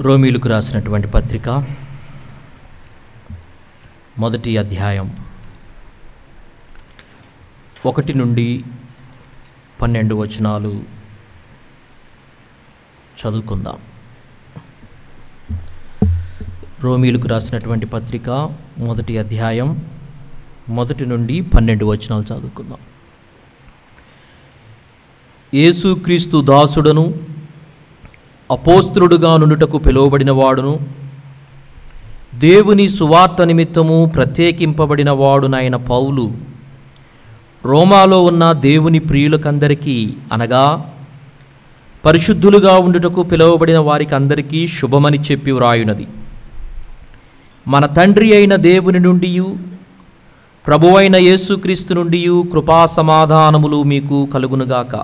రోమీలకు రాసినటువంటి పత్రిక మొదటి అధ్యాయం 1 నుండి 12 వచనాలు చదువుకుందాం. రోమీలకు రాసినటువంటి పత్రిక మొదటి అధ్యాయం 1 నుండి 12 వచనాలు చదువుకుందాం. యేసుక్రీస్తు దాసుడను అపోస్తలుడుగా నుండుటకు పిలువబడిన వాడును, దేవుని సువార్త నిమిత్తము ప్రత్యేకింపబడిన వాడునైన పౌలు, రోమాలో ఉన్న దేవుని ప్రియులకందరికీ అనగా పరిశుద్ధులుగా ఉండుటకు పిలువబడిన వారికి అందరికీ శుభమని చెప్పి వ్రాయునది. మన తండ్రి అయిన దేవుని నుండి ప్రభువైన యేసుక్రీస్తు నుండి కృపా సమాధానములు మీకు కలుగునుగాక.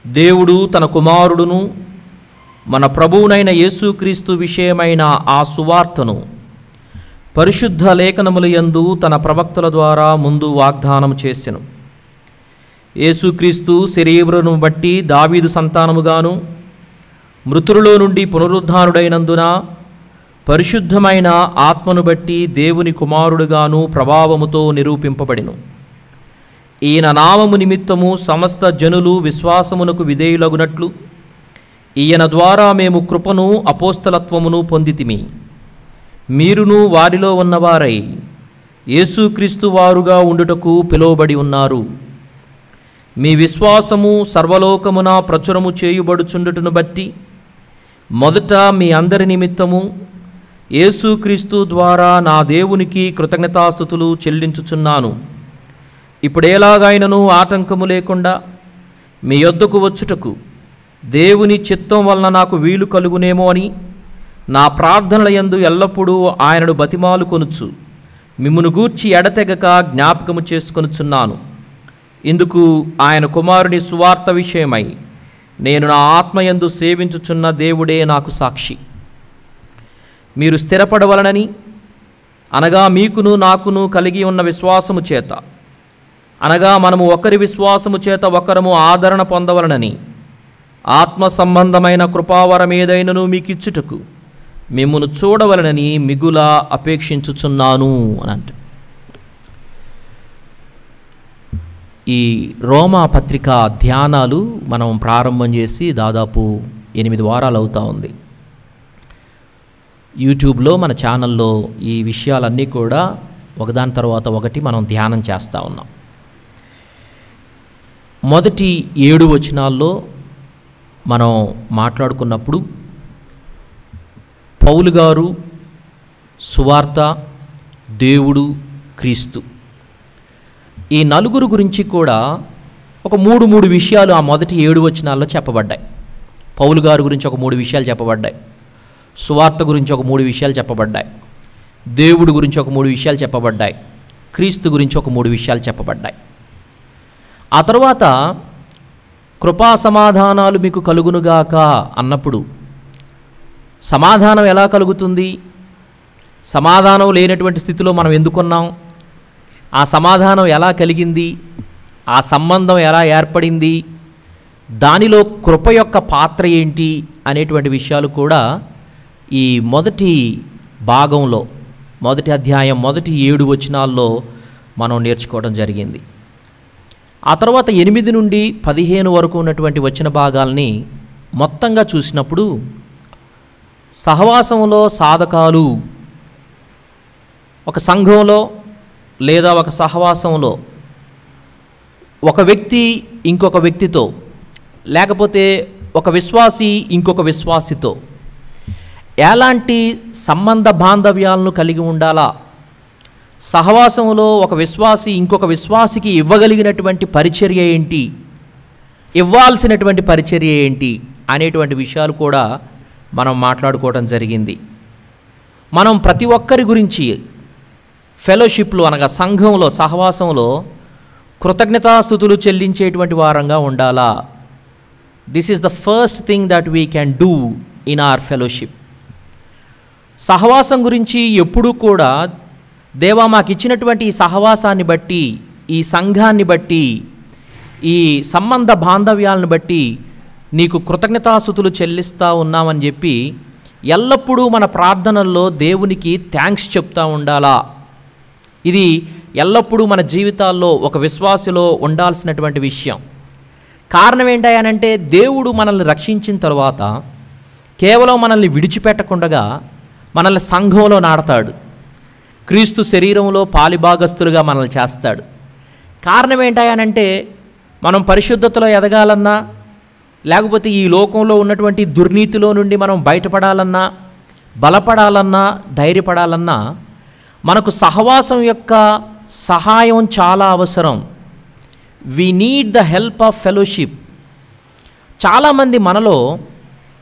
దేవుడు తన కుమారుడును మన ప్రభువునైన యేసుక్రీస్తు విషయమైన ఆ సువార్తను పరిశుద్ధ లేఖనముల యందు తన ప్రవక్తల ద్వారా ముందు వాగ్దానం చేసెను. యేసుక్రీస్తు శరీరమును బట్టి దావీదు సంతానముగాను, మృతులలో నుండి పునరుద్ధానుడైనందున పరిశుద్ధమైన ఆత్మను బట్టి దేవుని కుమారుడుగాను ప్రభావముతో నిరూపింపబడెను. ఈయన నామము నిమిత్తము సమస్త జనులు విశ్వాసమునకు విధేయులగునట్లు ఈయన ద్వారా మేము కృపను అపోస్తలత్వమును పొందితిమి. మీరును వారిలో ఉన్నవారై యేసుక్రీస్తు వారుగా ఉండుటకు పిలువబడి ఉన్నారు. మీ విశ్వాసము సర్వలోకమున ప్రచురము చేయుబడుచుండుటను బట్టి మొదట మీ అందరి నిమిత్తము యేసుక్రీస్తు ద్వారా నా దేవునికి కృతజ్ఞతాస్తుతులు చెల్లించుచున్నాను. ఇప్పుడేలాగైనను ఆటంకము లేకుండా మీ యొద్దకు వచ్చుటకు దేవుని చిత్తం వలన నాకు వీలు కలుగునేమో అని నా ప్రార్థనల యందు ఎల్లప్పుడూ ఆయనను బతిమాలు కొనుచు మిమ్మును గూర్చి ఎడతెగక జ్ఞాపకము చేసుకొనుచున్నాను. ఇందుకు ఆయన కుమారుని సువార్త విషయమై నేను నా ఆత్మయందు సేవించుచున్న దేవుడే నాకు సాక్షి. మీరు స్థిరపడవలనని, అనగా మీకును నాకును కలిగి ఉన్న విశ్వాసము చేత, అనగా మనము ఒకరి విశ్వాసము చేత ఒకరము ఆదరణ పొందవలనని ఆత్మ సంబంధమైన కృపావరమేదైనను మీకు ఇచ్చుటకు మిమ్మును చూడవలనని మిగులా అపేక్షించుచున్నాను అని అంటే. ఈ రోమా పత్రిక ధ్యానాలు మనం ప్రారంభం చేసి దాదాపు 8 వారాలు అవుతూ ఉంది. యూట్యూబ్లో మన ఛానల్లో ఈ విషయాలన్నీ కూడా ఒకదాని తర్వాత ఒకటి మనం ధ్యానం చేస్తూ ఉన్నాం. మొదటి 7 వచనాల్లో మనం మాట్లాడుకున్నప్పుడు పౌలు గారు, సువార్త, దేవుడు, క్రీస్తు, ఈ నలుగురు గురించి కూడా ఒక మూడు విషయాలు ఆ మొదటి 7 వచనాల్లో చెప్పబడ్డాయి. పౌలు గారి గురించి ఒక 3 విషయాలు చెప్పబడ్డాయి, సువార్త గురించి ఒక 3 విషయాలు చెప్పబడ్డాయి, దేవుడు గురించి ఒక 3 విషయాలు చెప్పబడ్డాయి, క్రీస్తు గురించి ఒక 3 విషయాలు చెప్పబడ్డాయి. ఆ తర్వాత కృపా సమాధానాలు మీకు కలుగునుగాక అన్నప్పుడు సమాధానం ఎలా కలుగుతుంది, సమాధానం లేనటువంటి స్థితిలో మనం ఎందుకున్నాం, ఆ సమాధానం ఎలా కలిగింది, ఆ సంబంధం ఎలా ఏర్పడింది, దానిలో కృప యొక్క పాత్ర ఏంటి అనేటువంటి విషయాలు కూడా ఈ మొదటి భాగంలో, మొదటి అధ్యాయం మొదటి 7 వచనాల్లో మనం నేర్చుకోవడం జరిగింది. ఆ తర్వాత 8 నుండి 15 వరకు ఉన్నటువంటి వచన భాగాల్ని మొత్తంగా చూసినప్పుడు సహవాసంలో సాధకాలు, ఒక సంఘంలో లేదా ఒక సహవాసంలో ఒక వ్యక్తి ఇంకొక వ్యక్తితో, లేకపోతే ఒక విశ్వాసి ఇంకొక విశ్వాసితో ఎలాంటి సంబంధ బాంధవ్యాలను కలిగి ఉండాలా, సహవాసంలో ఒక విశ్వాసి ఇంకొక విశ్వాసికి ఇవ్వగలిగినటువంటి పరిచర్య ఏంటి, ఇవ్వాల్సినటువంటి పరిచర్య ఏంటి అనేటువంటి విషయాలు కూడా మనం మాట్లాడుకోవడం జరిగింది. మనం ప్రతి ఒక్కరి గురించి ఫెలోషిప్లో, అనగా సంఘంలో, సహవాసంలో కృతజ్ఞతాస్తుతులు చెల్లించేటువంటి వారంగా ఉండాలా. This is the first thing that we can do in our fellowship. సహవాసం గురించి ఎప్పుడూ కూడా దేవా మాకు ఇచ్చినటువంటి ఈ సహవాసాన్ని బట్టి, ఈ సంఘాన్ని బట్టి, ఈ సంబంధ బాంధవ్యాలను బట్టి నీకు కృతజ్ఞతాస్తుతులు చెల్లిస్తూ ఉన్నామని చెప్పి ఎల్లప్పుడూ మన ప్రార్థనల్లో దేవునికి థ్యాంక్స్ చెప్తూ ఉండాలా. ఇది ఎల్లప్పుడూ మన జీవితాల్లో ఒక విశ్వాసిలో ఉండాల్సినటువంటి విషయం. కారణం ఏంటంటే దేవుడు మనల్ని రక్షించిన తర్వాత కేవలం మనల్ని విడిచిపెట్టకుండా మనల్ని సంఘంలో నాడతాడు. క్రీస్తు శరీరంలో పాలిభాగస్తులుగా మనల్ని చేస్తాడు. కారణం ఏంటంటే మనం పరిశుద్ధతలో ఎదగాలన్నా, లేకపోతే ఈ లోకంలో ఉన్నటువంటి దుర్నీతిలో నుండి మనం బయటపడాలన్నా, బలపడాలన్నా, ధైర్యపడాలన్నా మనకు సహవాసం యొక్క సహాయం చాలా అవసరం. We need the help of fellowship. చాలామంది మనలో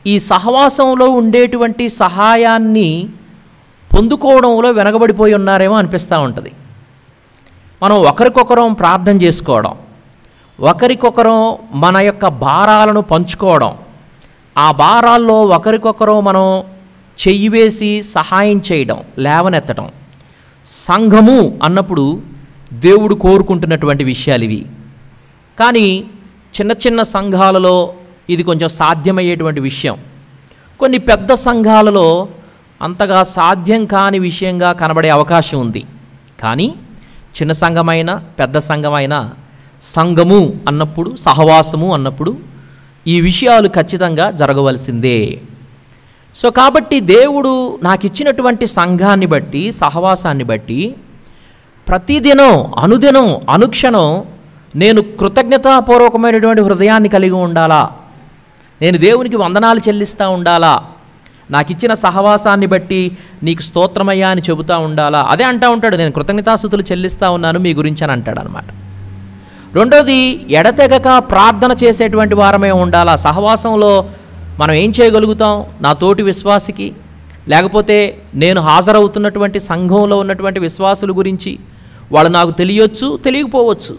ఈ సహవాసంలో ఉండేటువంటి సహాయాన్ని పొందుకోవడంలో వెనకబడిపోయి ఉన్నారేమో అనిపిస్తూ ఉంటుంది. మనం ఒకరికొకరం ప్రార్థన చేసుకోవడం, ఒకరికొకరం మన యొక్క భారాలను పంచుకోవడం, ఆ భారాల్లో ఒకరికొకరం మనం చెయ్యి వేసి సహాయం చేయడం, లేవనెత్తడం, సంఘము అన్నప్పుడు దేవుడు కోరుకుంటున్నటువంటి విషయాలు ఇవి. కానీ చిన్న చిన్న సంఘాలలో ఇది కొంచెం సాధ్యమయ్యేటువంటి విషయం. కొన్ని పెద్ద సంఘాలలో అంతగా సాధ్యం కాని విషయంగా కనబడే అవకాశం ఉంది. కానీ చిన్న సంఘమైన పెద్ద సంఘమైన సంఘము అన్నప్పుడు, సహవాసము అన్నప్పుడు ఈ విషయాలు ఖచ్చితంగా జరగవలసిందే. సో కాబట్టి దేవుడు నాకు ఇచ్చినటువంటి సంఘాన్ని బట్టి, సహవాసాన్ని బట్టి ప్రతిదినం, అనుదినం, అనుక్షణం నేను కృతజ్ఞతాపూర్వకమైనటువంటి హృదయాన్ని కలిగి ఉండాలా. నేను దేవునికి వందనాలు చెల్లిస్తూ ఉండాలా. నాకు ఇచ్చిన సహవాసాన్ని బట్టి నీకు స్తోత్రమయ్యా అని చెబుతూ ఉండాలా. అదే అంటూ ఉంటాడు, నేను కృతజ్ఞతాస్తుతులు చెల్లిస్తూ ఉన్నాను మీ గురించి అని అంటాడు అనమాట. రెండోది, ఎడతెగక ప్రార్థన చేసేటువంటి వారమే ఉండాలా. సహవాసంలో మనం ఏం చేయగలుగుతాం? నా తోటి విశ్వాసికి, లేకపోతే నేను హాజరవుతున్నటువంటి సంఘంలో ఉన్నటువంటి విశ్వాసుల గురించి వాళ్ళు నాకు తెలియచ్చు, తెలియకపోవచ్చు.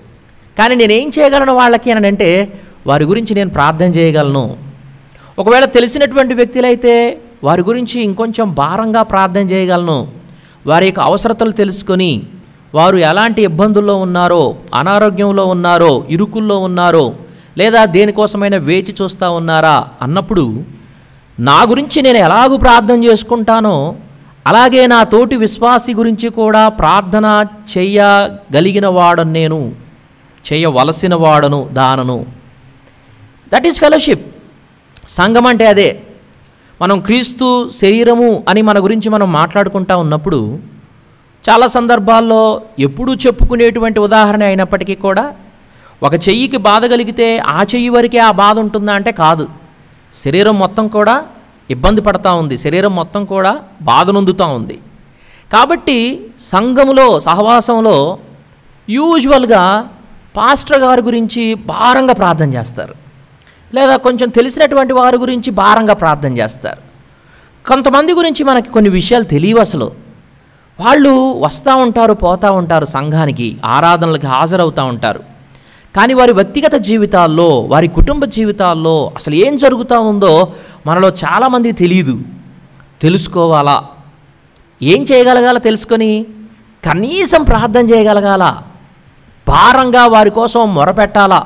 కానీ నేనేం చేయగలను వాళ్ళకి అని అంటే వారి గురించి నేను ప్రార్థన చేయగలను. ఒకవేళ తెలిసినటువంటి వ్యక్తులైతే వారి గురించి ఇంకొంచెం భారంగా ప్రార్థన చేయగలను. వారి యొక్క అవసరతలు తెలుసుకొని వారు ఎలాంటి ఇబ్బందుల్లో ఉన్నారో, అనారోగ్యంలో ఉన్నారో, ఇరుకుల్లో ఉన్నారో, లేదా దేనికోసమైనా వేచి చూస్తూ ఉన్నారా అన్నప్పుడు నా గురించి నేను ఎలాగూ ప్రార్థన చేసుకుంటానో అలాగే నా తోటి విశ్వాసి గురించి కూడా ప్రార్థన చేయగలిగిన వాడను, నేను చేయవలసిన వాడను, దానను. That is fellowship. సంఘం అంటే అదే. మనం క్రీస్తు శరీరము అని మన గురించి మనం మాట్లాడుకుంటా ఉన్నప్పుడు చాలా సందర్భాల్లో ఎప్పుడూ చెప్పుకునేటువంటి ఉదాహరణ అయినప్పటికీ కూడా ఒక చెయ్యికి బాధ కలిగితే ఆ చెయ్యి వరకే ఆ బాధ ఉంటుందా అంటే కాదు. శరీరం మొత్తం కూడా ఇబ్బంది పడతా ఉంది, శరీరం మొత్తం కూడా బాధ నొందుతూ ఉంది. కాబట్టి సంఘములో, సహవాసంలో యూజువల్గా పాస్టర్ గారి గురించి భారంగా ప్రార్థన చేస్తారు, లేదా కొంచెం తెలిసినటువంటి వారి గురించి భారంగా ప్రార్థన చేస్తారు. కొంతమంది గురించి మనకి కొన్ని విషయాలు తెలియవు అసలు. వాళ్ళు వస్తూ ఉంటారు, పోతూ ఉంటారు, సంఘానికి ఆరాధనలకు హాజరవుతూ ఉంటారు. కానీ వారి వ్యక్తిగత జీవితాల్లో, వారి కుటుంబ జీవితాల్లో అసలు ఏం జరుగుతూ ఉందో మనలో చాలామంది తెలియదు. తెలుసుకోవాలా, ఏం చేయగలగాల, తెలుసుకొని కనీసం ప్రార్థన చేయగలగాల, భారంగా వారి కోసం మొరపెట్టాలా,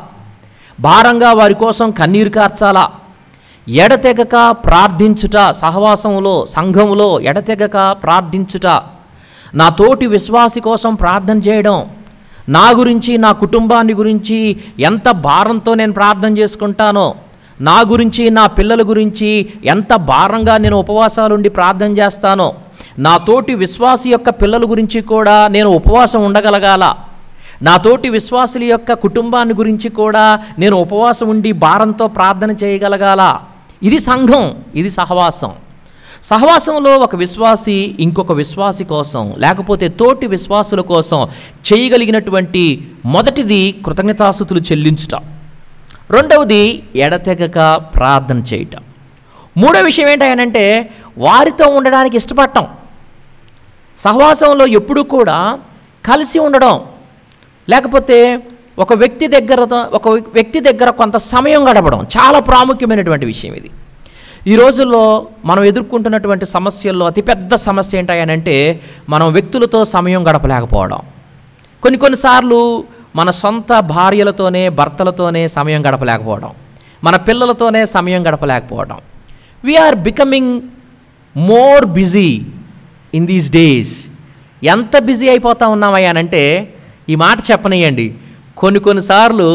భారంగా వారి కోసం కన్నీరు కార్చాలా, ఎడతెగక ప్రార్థించుట, సహవాసంలో, సంఘములో ఎడతెగక ప్రార్థించుట, నా తోటి విశ్వాసి కోసం ప్రార్థన చేయడం, నా గురించి, నా కుటుంబాన్ని గురించి ఎంత భారంతో నేను ప్రార్థన చేసుకుంటానో, నా గురించి, నా పిల్లల గురించి ఎంత భారంగా నేను ఉపవాసాలుండి ప్రార్థన చేస్తానో, నా తోటి విశ్వాసి యొక్క పిల్లల గురించి కూడా నేను ఉపవాసం ఉండగలగాల, నా తోటి విశ్వాసుల యొక్క కుటుంబాన్ని గురించి కూడా నేను ఉపవాసం ఉండి భారంతో ప్రార్థన చేయగలగాల. ఇది సంఘం, ఇది సహవాసం. సహవాసంలో ఒక విశ్వాసి ఇంకొక విశ్వాసి కోసం, లేకపోతే తోటి విశ్వాసుల కోసం చేయగలిగినటువంటి మొదటిది కృతజ్ఞతాస్తుతులు చెల్లించుట, రెండవది ఎడతెగక ప్రార్థన చేయటం, మూడో విషయం ఏంటంటే వారితో ఉండడానికి ఇష్టపడటం. సహవాసంలో ఎప్పుడూ కూడా కలిసి ఉండడం, లేకపోతే ఒక వ్యక్తి దగ్గర కొంత సమయం గడపడం చాలా ప్రాముఖ్యమైనటువంటి విషయం ఇది. ఈ రోజుల్లో మనం ఎదుర్కొంటున్నటువంటి సమస్యల్లో అతిపెద్ద సమస్య ఏంటంటే మనం వ్యక్తులతో సమయం గడపలేకపోవడం. కొన్నిసార్లు మన సొంత భార్యలతోనే, భర్తలతోనే సమయం గడపలేకపోవడం, మన పిల్లలతోనే సమయం గడపలేకపోవడం. We are becoming more busy in these days. ఎంత బిజీ అయిపోతా ఉన్నామయ్యానంటే ఈ మాట చెప్పనియండి, కొన్నిసార్లు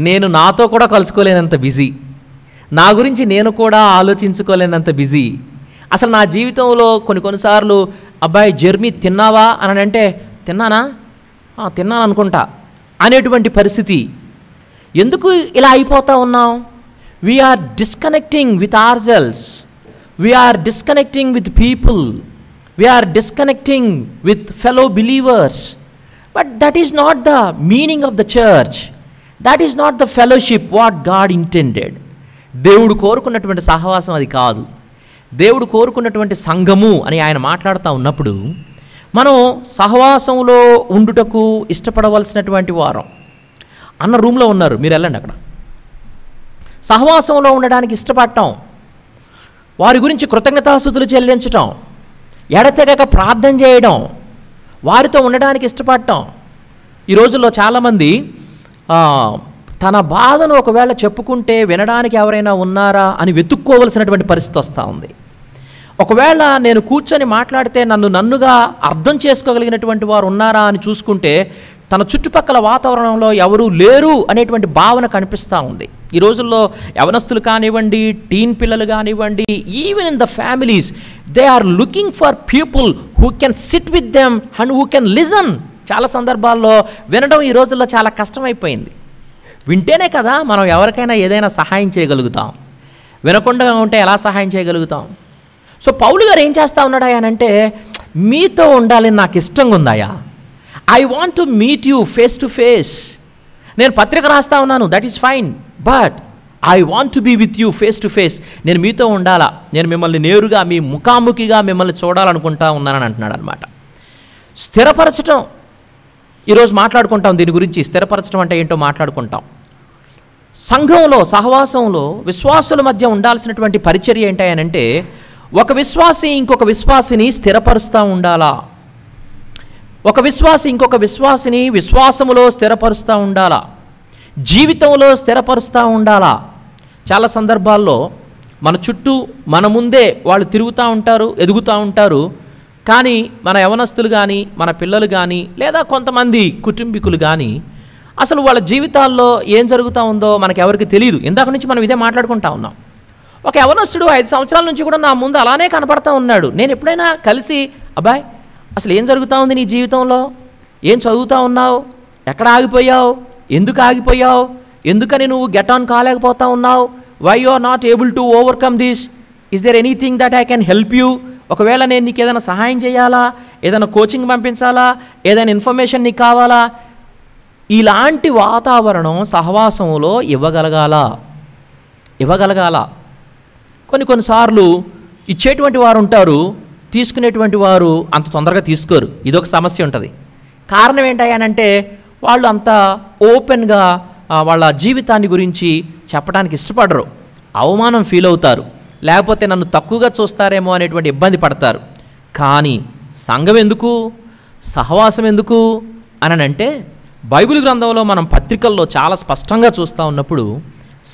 నేను నాతో కూడా కలుసుకోలేనంత బిజీ, నా గురించి నేను కూడా ఆలోచించుకోలేనంత బిజీ. అసలు నా జీవితంలో కొన్నిసార్లు అబ్బాయి జర్మీ తిన్నావా అని అంటే తిన్నానా, తిన్నాను అనుకుంటా అనేటువంటి పరిస్థితి. ఎందుకు ఇలా అయిపోతూ ఉన్నాం? We are disconnecting with our selves, we are disconnecting with people, we are disconnecting with fellow believers. But that is not the meaning of the church, that is not the fellowship what God intended. దేవుడు కోరుకున్నటువంటి సహవాసం అది కాదు. దేవుడు కోరుకున్నటువంటి సంఘము అని ఆయన మాట్లాడుతూ ఉన్నప్పుడు మనం సహవాసంలో ఉండుటకు ఇష్టపడవలసినటువంటి వారం. అన్న రూమ్లో ఉన్నారు, మీరు వెళ్ళండి. అక్కడ సహవాసంలో ఉండడానికి ఇష్టపడటం, వారి గురించి కృతజ్ఞతాస్తుతులు చెల్లించటం, ఎడతెగక ప్రార్థన చేయడం, వారితో ఉండడానికి ఇష్టపడటం. ఈ రోజుల్లో చాలామంది తన బాధను ఒకవేళ చెప్పుకుంటే వినడానికి ఎవరైనా ఉన్నారా అని వెతుక్కోవలసినటువంటి పరిస్థితి వస్తూ ఉంది. ఒకవేళ నేను కూర్చొని మాట్లాడితే నన్నుగా అర్థం చేసుకోగలిగినటువంటి వారు ఉన్నారా అని చూసుకుంటే తన చుట్టుపక్కల వాతావరణంలో ఎవరూ లేరు అనేటువంటి భావన కనిపిస్తూ ఉంది. ఈ రోజుల్లో యవనస్తులు కానివ్వండి, టీన్ పిల్లలు కానివ్వండి, even in the families they are looking for people who can sit with them and who can listen. చాలా సందర్భాల్లో వినడం ఈ రోజుల్లో చాలా కష్టమైపోయింది. వింటేనే కదా మనం ఎవరికైనా ఏదైనా సహాయం చేయగలుగుతాం. వినకుండా ఉంటే ఎలా సహాయం చేయగలుగుతాం? సో పౌలు గారు ఏం చేస్తూ ఉన్నాడా అంటే, మీతో ఉండాలని నాకు ఇష్టంగా ఉందాయా, I want to meet you face to face. నేను పత్రిక రాస్తా ఉన్నాను, that is fine, but I want to be with you face to face. నేను మీతో ఉండాలా, నేను మిమ్మల్ని నేరుగా మీ ముఖాముఖిగా మిమ్మల్ని చూడాలనుకుంటా ఉన్నానని అంటున్నాడు అనమాట. స్థిరపరచటం, ఈరోజు మాట్లాడుకుంటాం దీని గురించి. స్థిరపరచడం అంటే ఏంటో మాట్లాడుకుంటాం. సంఘంలో సహవాసంలో విశ్వాసుల మధ్య ఉండాల్సినటువంటి పరిచర్య ఏంటంటే, ఒక విశ్వాసి ఇంకొక విశ్వాసిని స్థిరపరుస్తూ ఉండాలా, ఒక విశ్వాసి ఇంకొక విశ్వాసిని విశ్వాసములో స్థిరపరుస్తూ ఉండాలా, జీవితంలో స్థిరపరుస్తూ ఉండాలా. చాలా సందర్భాల్లో మన చుట్టూ మన ముందే వాళ్ళు తిరుగుతూ ఉంటారు, ఎదుగుతూ ఉంటారు. కానీ మన యవనస్తులు కానీ, మన పిల్లలు కానీ, లేదా కొంతమంది కుటుంబీకులు కానీ అసలు వాళ్ళ జీవితాల్లో ఏం జరుగుతూ ఉందో మనకెవరికి తెలియదు. ఇందాక నుంచి మనం ఇదే మాట్లాడుకుంటా ఉన్నాం. ఒక యవనస్తుడు 5 సంవత్సరాల నుంచి కూడా నా ముందు అలానే కనపడతా ఉన్నాడు. నేను ఎప్పుడైనా కలిసి, అబ్బాయ్ అసలు ఏం జరుగుతూ ఉంది నీ జీవితంలో, ఏం చదువుతూ ఉన్నావు, ఎక్కడ ఆగిపోయావు, ఎందుకు ఆగిపోయావు, ఎందుకని నువ్వు గెట్ ఆన్ కాలేకపోతా ఉన్నావు, why you are not able to overcome this, is there anything that I can help you, ఒకవేళ నేను నీకు ఏదైనా సహాయం చేయాలా, ఏదైనా కోచింగ్ పంపించాలా, ఏదైనా ఇన్ఫర్మేషన్ నీకు కావాలా. ఇలాంటి వాతావరణం సహవాసంలో ఇవ్వగలగాల. కొన్నిసార్లు ఇచ్చేటువంటి వారు ఉంటారు, తీసుకునేటువంటి వారు అంత తొందరగా తీసుకోరు. ఇదొక సమస్య ఉంటుంది. కారణం ఏంటంటే వాళ్ళు అంత ఓపెన్గా వాళ్ళ జీవితాన్ని గురించి చెప్పడానికి ఇష్టపడరు, అవమానం ఫీల్ అవుతారు, లేకపోతే నన్ను తక్కువగా చూస్తారేమో అనేటువంటి ఇబ్బంది పడతారు. కానీ సంఘం ఎందుకు, సహవాసం ఎందుకు అని అంటే, బైబిల్ గ్రంథంలో మనం పత్రికల్లో చాలా స్పష్టంగా చూస్తూ ఉన్నప్పుడు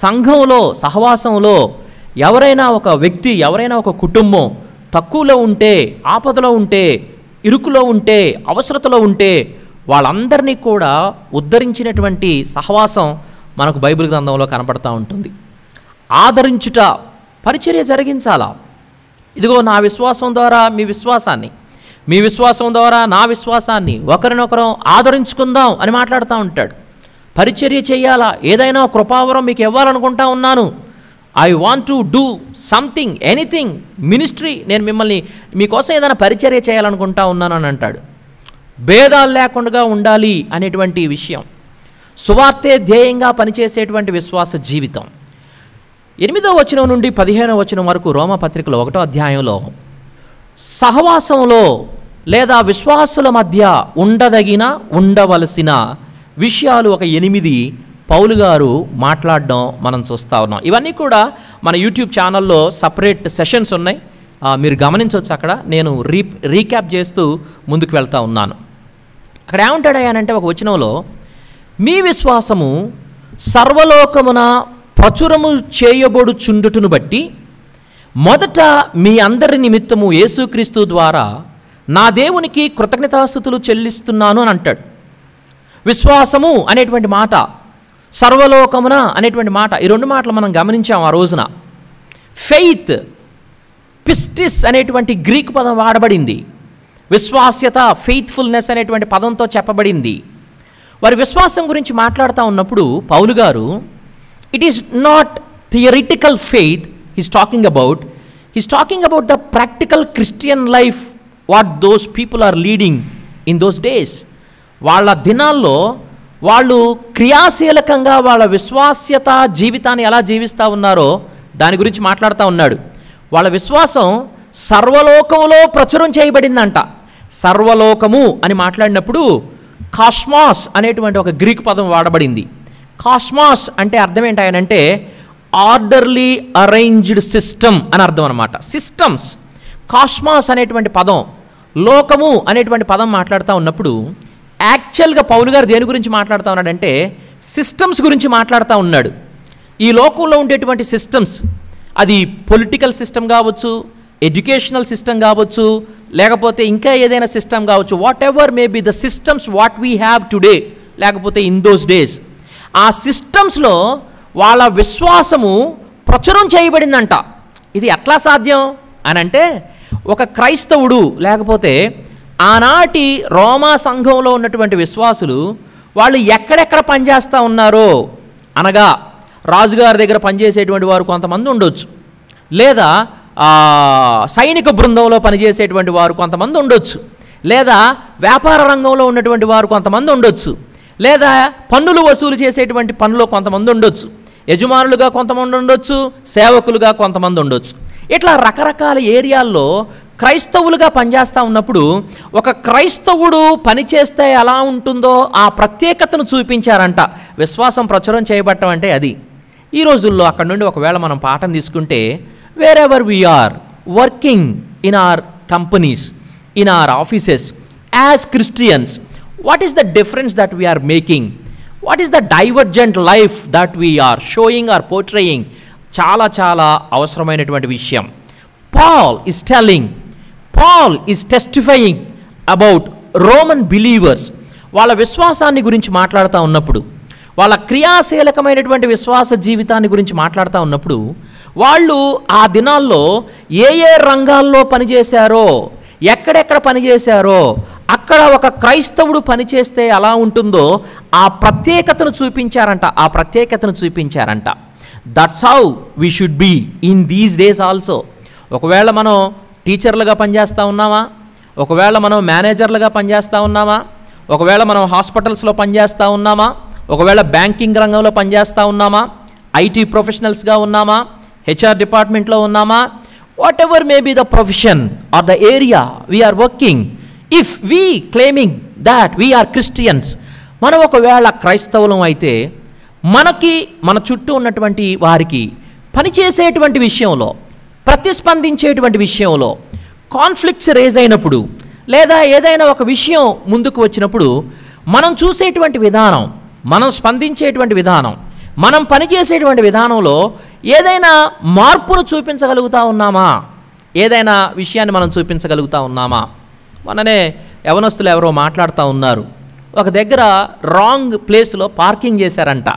సంఘంలో సహవాసంలో ఎవరైనా ఒక వ్యక్తి, ఎవరైనా ఒక కుటుంబం తక్కువలో ఉంటే, ఆపదలో ఉంటే, ఇరుకులో ఉంటే, అవసరతలో ఉంటే వాళ్ళందరినీ కూడా ఉద్ధరించినటువంటి సహవాసం మనకు బైబిల్ గ్రంథంలో కనపడతా ఉంటుంది. ఆదరించుట, పరిచర్య జరిగించాలా. ఇదిగో నా విశ్వాసం ద్వారా మీ విశ్వాసాన్ని, మీ విశ్వాసం ద్వారా నా విశ్వాసాన్ని ఒకరినొకరం ఆదరించుకుందాం అని మాట్లాడుతూ ఉంటాడు. పరిచర్య చేయాలా, ఏదైనా కృపావరం మీకు ఇవ్వాలనుకుంటా ఉన్నాను, I want to do something, anything, ministry, నేను మిమ్మల్ని మీకోసం ఏదైనా పరిచర్య చేయాలనుకుంటా ఉన్నాను అని అంటాడు. భేదాలు లేకుండా ఉండాలి అనేటువంటి విషయం, సువార్తే ధ్యేయంగా పనిచేసేటువంటి విశ్వాస జీవితం. 8వ వచనం నుండి 15వ వచనం వరకు రోమపత్రికలో 1వ అధ్యాయంలో సహవాసంలో లేదా విశ్వాసుల మధ్య ఉండవలసిన విషయాలు ఒక 8 పౌలు గారు మాట్లాడడం మనం చూస్తూ ఉన్నాం. ఇవన్నీ కూడా మన యూట్యూబ్ ఛానల్లో సపరేట్ సెషన్స్ ఉన్నాయి, మీరు గమనించవచ్చు. అక్కడ నేను రీక్యాప్ చేస్తూ ముందుకు వెళ్తూ ఉన్నాను. అక్కడ ఏమంటాడయ్యానంటే ఒక వచనంలో, మీ విశ్వాసము సర్వలోకమున ప్రచురము చేయబడుచుండుటను బట్టి మొదట మీ అందరి నిమిత్తము యేసుక్రీస్తు ద్వారా నా దేవునికి కృతజ్ఞతాస్తుతులు చెల్లిస్తున్నాను అని అంటాడు. విశ్వాసము అనేటువంటి మాట, సర్వలోకమున అనేటువంటి మాట, ఈ రెండు మాటలు మనం గమనించాం ఆ రోజున. ఫెయిత్, పిస్టిస్ అనేటువంటి గ్రీక్ పదం వాడబడింది. విశ్వాస్యత, ఫెయిత్ఫుల్నెస్ అనేటువంటి పదంతో చెప్పబడింది. వారి విశ్వాసం గురించి మాట్లాడుతూ ఉన్నప్పుడు పౌలు గారు, it is not theoretical faith he's talking about the practical Christian life what those people are leading in those days. వాళ్ళ దినాల్లో వాళ్ళు క్రియాశీలకంగా వాళ్ళ విశ్వాస్యత జీవితాన్ని ఎలా జీవిస్తూ ఉన్నారో దాని గురించి మాట్లాడుతూ ఉన్నాడు. వాళ్ళ విశ్వాసం సర్వలోకంలో ప్రచురం చేయబడిందంట. సర్వలోకము అని మాట్లాడినప్పుడు కాస్మాస్ అనేటువంటి ఒక గ్రీక్ పదం వాడబడింది. కాస్మాస్ అంటే అర్థం ఏంటంటే ఆర్డర్లీ అరేంజ్డ్ సిస్టమ్ అని అర్థం అనమాట. సిస్టమ్స్. కాస్మాస్ అనేటువంటి పదం, లోకము అనేటువంటి పదం మాట్లాడుతూ ఉన్నప్పుడు యాక్చువల్గా పౌలు గారు దేని గురించి మాట్లాడుతూ ఉన్నాడంటే సిస్టమ్స్ గురించి మాట్లాడుతూ ఉన్నాడు. ఈ లోకంలో ఉండేటువంటి సిస్టమ్స్, అది పొలిటికల్ సిస్టమ్ కావచ్చు, ఎడ్యుకేషనల్ సిస్టమ్ కావచ్చు, లేకపోతే ఇంకా ఏదైనా సిస్టమ్ కావచ్చు, what ever may be the systems what we have today, లేకపోతే ఇన్ దోస్ డేస్, ఆ సిస్టమ్స్లో వాళ్ళ విశ్వాసము ప్రచురం చేయబడిందంట. ఇది ఎట్లా సాధ్యం అని అంటే, ఒక క్రైస్తవుడు లేకపోతే ఆనాటి రోమా సంఘంలో ఉన్నటువంటి విశ్వాసులు వాళ్ళు ఎక్కడెక్కడ పనిచేస్తూ ఉన్నారో, అనగా రాజుగారి దగ్గర పనిచేసేటువంటి వారు కొంతమంది ఉండొచ్చు, లేదా సైనిక బృందంలో పనిచేసేటువంటి వారు కొంతమంది ఉండొచ్చు, లేదా వ్యాపార రంగంలో ఉన్నటువంటి వారు కొంతమంది ఉండొచ్చు, లేదా పన్నులు వసూలు చేసేటువంటి పనుల్లో కొంతమంది ఉండొచ్చు, యజమానులుగా కొంతమంది ఉండొచ్చు, సేవకులుగా కొంతమంది ఉండొచ్చు. ఇట్లా రకరకాల ఏరియాల్లో క్రైస్తవులుగా పనిచేస్తూ ఉన్నప్పుడు ఒక క్రైస్తవుడు పనిచేస్తే ఎలా ఉంటుందో ఆ ప్రత్యేకతను చూపించారంట. విశ్వాసం ప్రచురం చేయబట్టం అంటే అది. ఈ రోజుల్లో అక్కడ నుండి ఒకవేళ మనం పాఠం తీసుకుంటే, wear ever we are working in our companies, in our offices, as Christians, what is the difference that we are making? What is the divergent life that we are showing or portraying? చాలా చాలా అవసరమైనటువంటి విషయం. Paul is testifying about Roman believers. వాళ్ళ విశ్వాసాన్ని గురించి మాట్లాడుతూ ఉన్నప్పుడు, వాళ్ళ క్రియాశీలకమైనటువంటి విశ్వాస జీవితాన్ని గురించి మాట్లాడుతూ ఉన్నప్పుడు, వాళ్ళు ఆ దినాల్లో ఏ ఏ రంగాల్లో పనిచేశారో, ఎక్కడెక్కడ పనిచేశారో, అక్కడ ఒక క్రైస్తవుడు పనిచేస్తే ఎలా ఉంటుందో ఆ ప్రత్యేకతను చూపించారంట. That's how we should be in these days also. ఒకవేళ మనం టీచర్లుగా పనిచేస్తూ ఉన్నామా, ఒకవేళ మనం మేనేజర్లుగా పనిచేస్తూ ఉన్నామా, ఒకవేళ మనం హాస్పిటల్స్లో పనిచేస్తూ ఉన్నామా, ఒకవేళ బ్యాంకింగ్ రంగంలో పనిచేస్తూ ఉన్నామా, ఐటీ ప్రొఫెషనల్స్గా ఉన్నామా, హెచ్ఆర్ డిపార్ట్మెంట్లో ఉన్నామా, whatever may be the profession or the area we are working, if we claiming that we are Christians, మనం ఒకవేళ క్రైస్తవులం అయితే మనకి మన చుట్టూ ఉన్నటువంటి వారికి పనిచేసేటువంటి విషయంలో, ప్రతిస్పందించేటువంటి విషయంలో, కాన్ఫ్లిక్ట్స్ రేజ్ అయినప్పుడు, లేదా ఏదైనా ఒక విషయం ముందుకు వచ్చినప్పుడు మనం చూసేటువంటి విధానం, మనం స్పందించేటువంటి విధానం, మనం పనిచేసేటువంటి విధానంలో ఏదైనా మార్పును చూపించగలుగుతా ఉన్నామా, ఏదైనా విషయాన్ని మనం చూపించగలుగుతా ఉన్నామా? మననే యవనస్తులు ఎవరో మాట్లాడుతూ ఉన్నారు. ఒక దగ్గర రాంగ్ ప్లేస్లో పార్కింగ్ చేశారంట.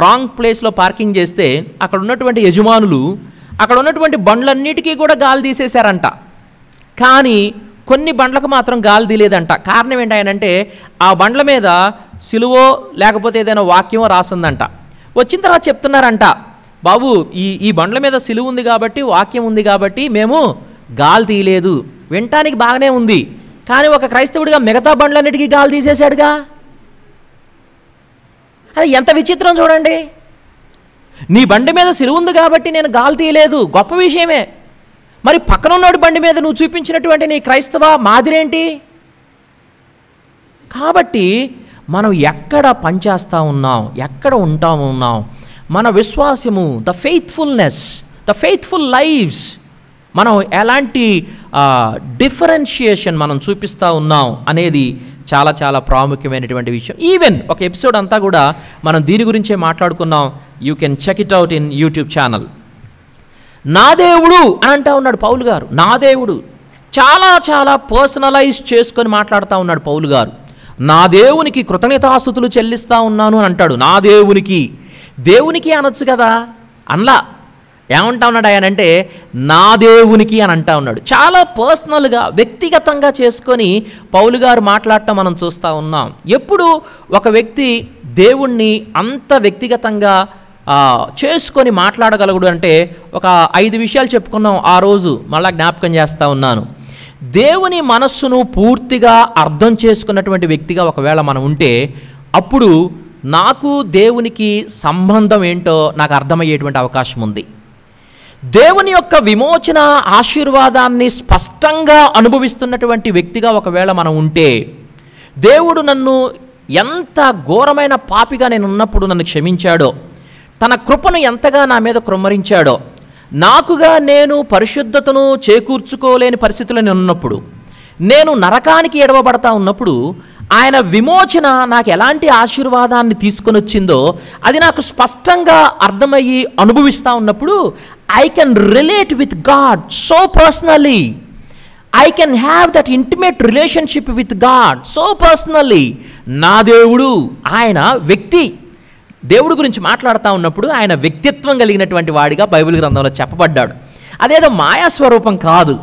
రాంగ్ ప్లేస్లో పార్కింగ్ చేస్తే అక్కడ ఉన్నటువంటి యజమానులు అక్కడ ఉన్నటువంటి బండ్లన్నిటికీ కూడా గాలి తీసేశారంట. కానీ కొన్ని బండ్లకు మాత్రం గాలి తీయలేదంట. కారణం ఏంటంటే ఆ బండ్ల మీద సిలువో లేకపోతే ఏదైనా వాక్యమో రాసిందంట. వచ్చిన తర్వాత చెప్తున్నారంట, బాబు ఈ బండ్ల మీద సిలువ ఉంది కాబట్టి, వాక్యం ఉంది కాబట్టి మేము గాలి తీయలేదు. వినటానికి బాగానే ఉంది, కానీ ఒక క్రైస్తవుడిగా మిగతా బండ్లన్నిటికీ గాలి తీసేశాడుగా. అది ఎంత విచిత్రం చూడండి. నీ బండి మీద సిలువ ఉంది కాబట్టి నేను గాలి తీయలేదు, గొప్ప విషయమే. మరి పక్కన ఉన్నోడి బండి మీద నువ్వు చూపించినటువంటి నీ క్రైస్తవ మాదిరేంటి? కాబట్టి మనం ఎక్కడ పనిచేస్తూ ఉన్నాం, ఎక్కడ ఉన్నాం, మన విశ్వాసము, ద ఫెయిత్ఫుల్ లైవ్స్, మనం ఎలాంటి డిఫరెన్షియేషన్ మనం చూపిస్తూ ఉన్నాం అనేది చాలా చాలా ప్రాముఖ్యమైనటువంటి విషయం. ఈవెన్ ఒక ఎపిసోడ్ అంతా కూడా మనం దీని గురించే మాట్లాడుకున్నాం. You can check it out in YouTube channel. నా దేవుడు అని అంటూ ఉన్నాడు పౌలు గారు. నా దేవుడు చాలా చాలా పర్సనలైజ్ చేసుకొని మాట్లాడుతూ ఉన్నాడు పౌలు గారు. నా దేవునికి కృతజ్ఞతాస్తుతులు చెల్లిస్తూ ఉన్నాను అని అంటాడు. నా దేవునికి అనొచ్చు కదా, అనలా. ఏమంటా ఉన్నాడు ఆయన అంటే నా దేవునికి అని అంటా ఉన్నాడు. చాలా పర్సనల్గా వ్యక్తిగతంగా చేసుకొని పౌలు గారు మాట్లాడటం మనం చూస్తూ ఉన్నాం. ఎప్పుడు ఒక వ్యక్తి దేవుణ్ణి అంత వ్యక్తిగతంగా చేసుకొని మాట్లాడగలగుడు అంటే ఒక 5 విషయాలు చెప్పుకున్నాం ఆ రోజు. మళ్ళా జ్ఞాపకం చేస్తూ ఉన్నాను. దేవుని మనస్సును పూర్తిగా అర్థం చేసుకున్నటువంటి వ్యక్తిగా ఒకవేళ మనం ఉంటే అప్పుడు నాకు దేవునికి సంబంధం ఏంటో నాకు అర్థమయ్యేటువంటి అవకాశం ఉంది. దేవుని యొక్క విమోచన ఆశీర్వాదాన్ని స్పష్టంగా అనుభవిస్తున్నటువంటి వ్యక్తిగా ఒకవేళ మనం ఉంటే, దేవుడు నన్ను ఎంత ఘోరమైన పాపిగా నేను ఉన్నప్పుడు నన్ను క్షమించాడో, తన కృపను ఎంతగా నా మీద కృమ్మరించాడో, నాకుగా నేను పరిశుద్ధతను చేకూర్చుకోలేని పరిస్థితుల్లో నేను ఉన్నప్పుడు, నేను నరకానికి ఎడవబడతా ఉన్నప్పుడు ఆయన విమోచన నాకు ఎలాంటి ఆశీర్వాదాన్ని తీసుకొని వచ్చిందో అది నాకు స్పష్టంగా అర్థమయ్యి అనుభవిస్తూ ఉన్నప్పుడు I can relate with God so personally. I can have that intimate relationship with God so personally. నా దేవుడు ఆయన వ్యక్తి. దేవుడి గురించి మాట్లాడుతూ ఉన్నప్పుడు ఆయన వ్యక్తిత్వం కలిగినటువంటి వాడిగా బైబిల్ గ్రంథంలో చెప్పబడ్డాడు. అదేదో మాయాస్వరూపం కాదు.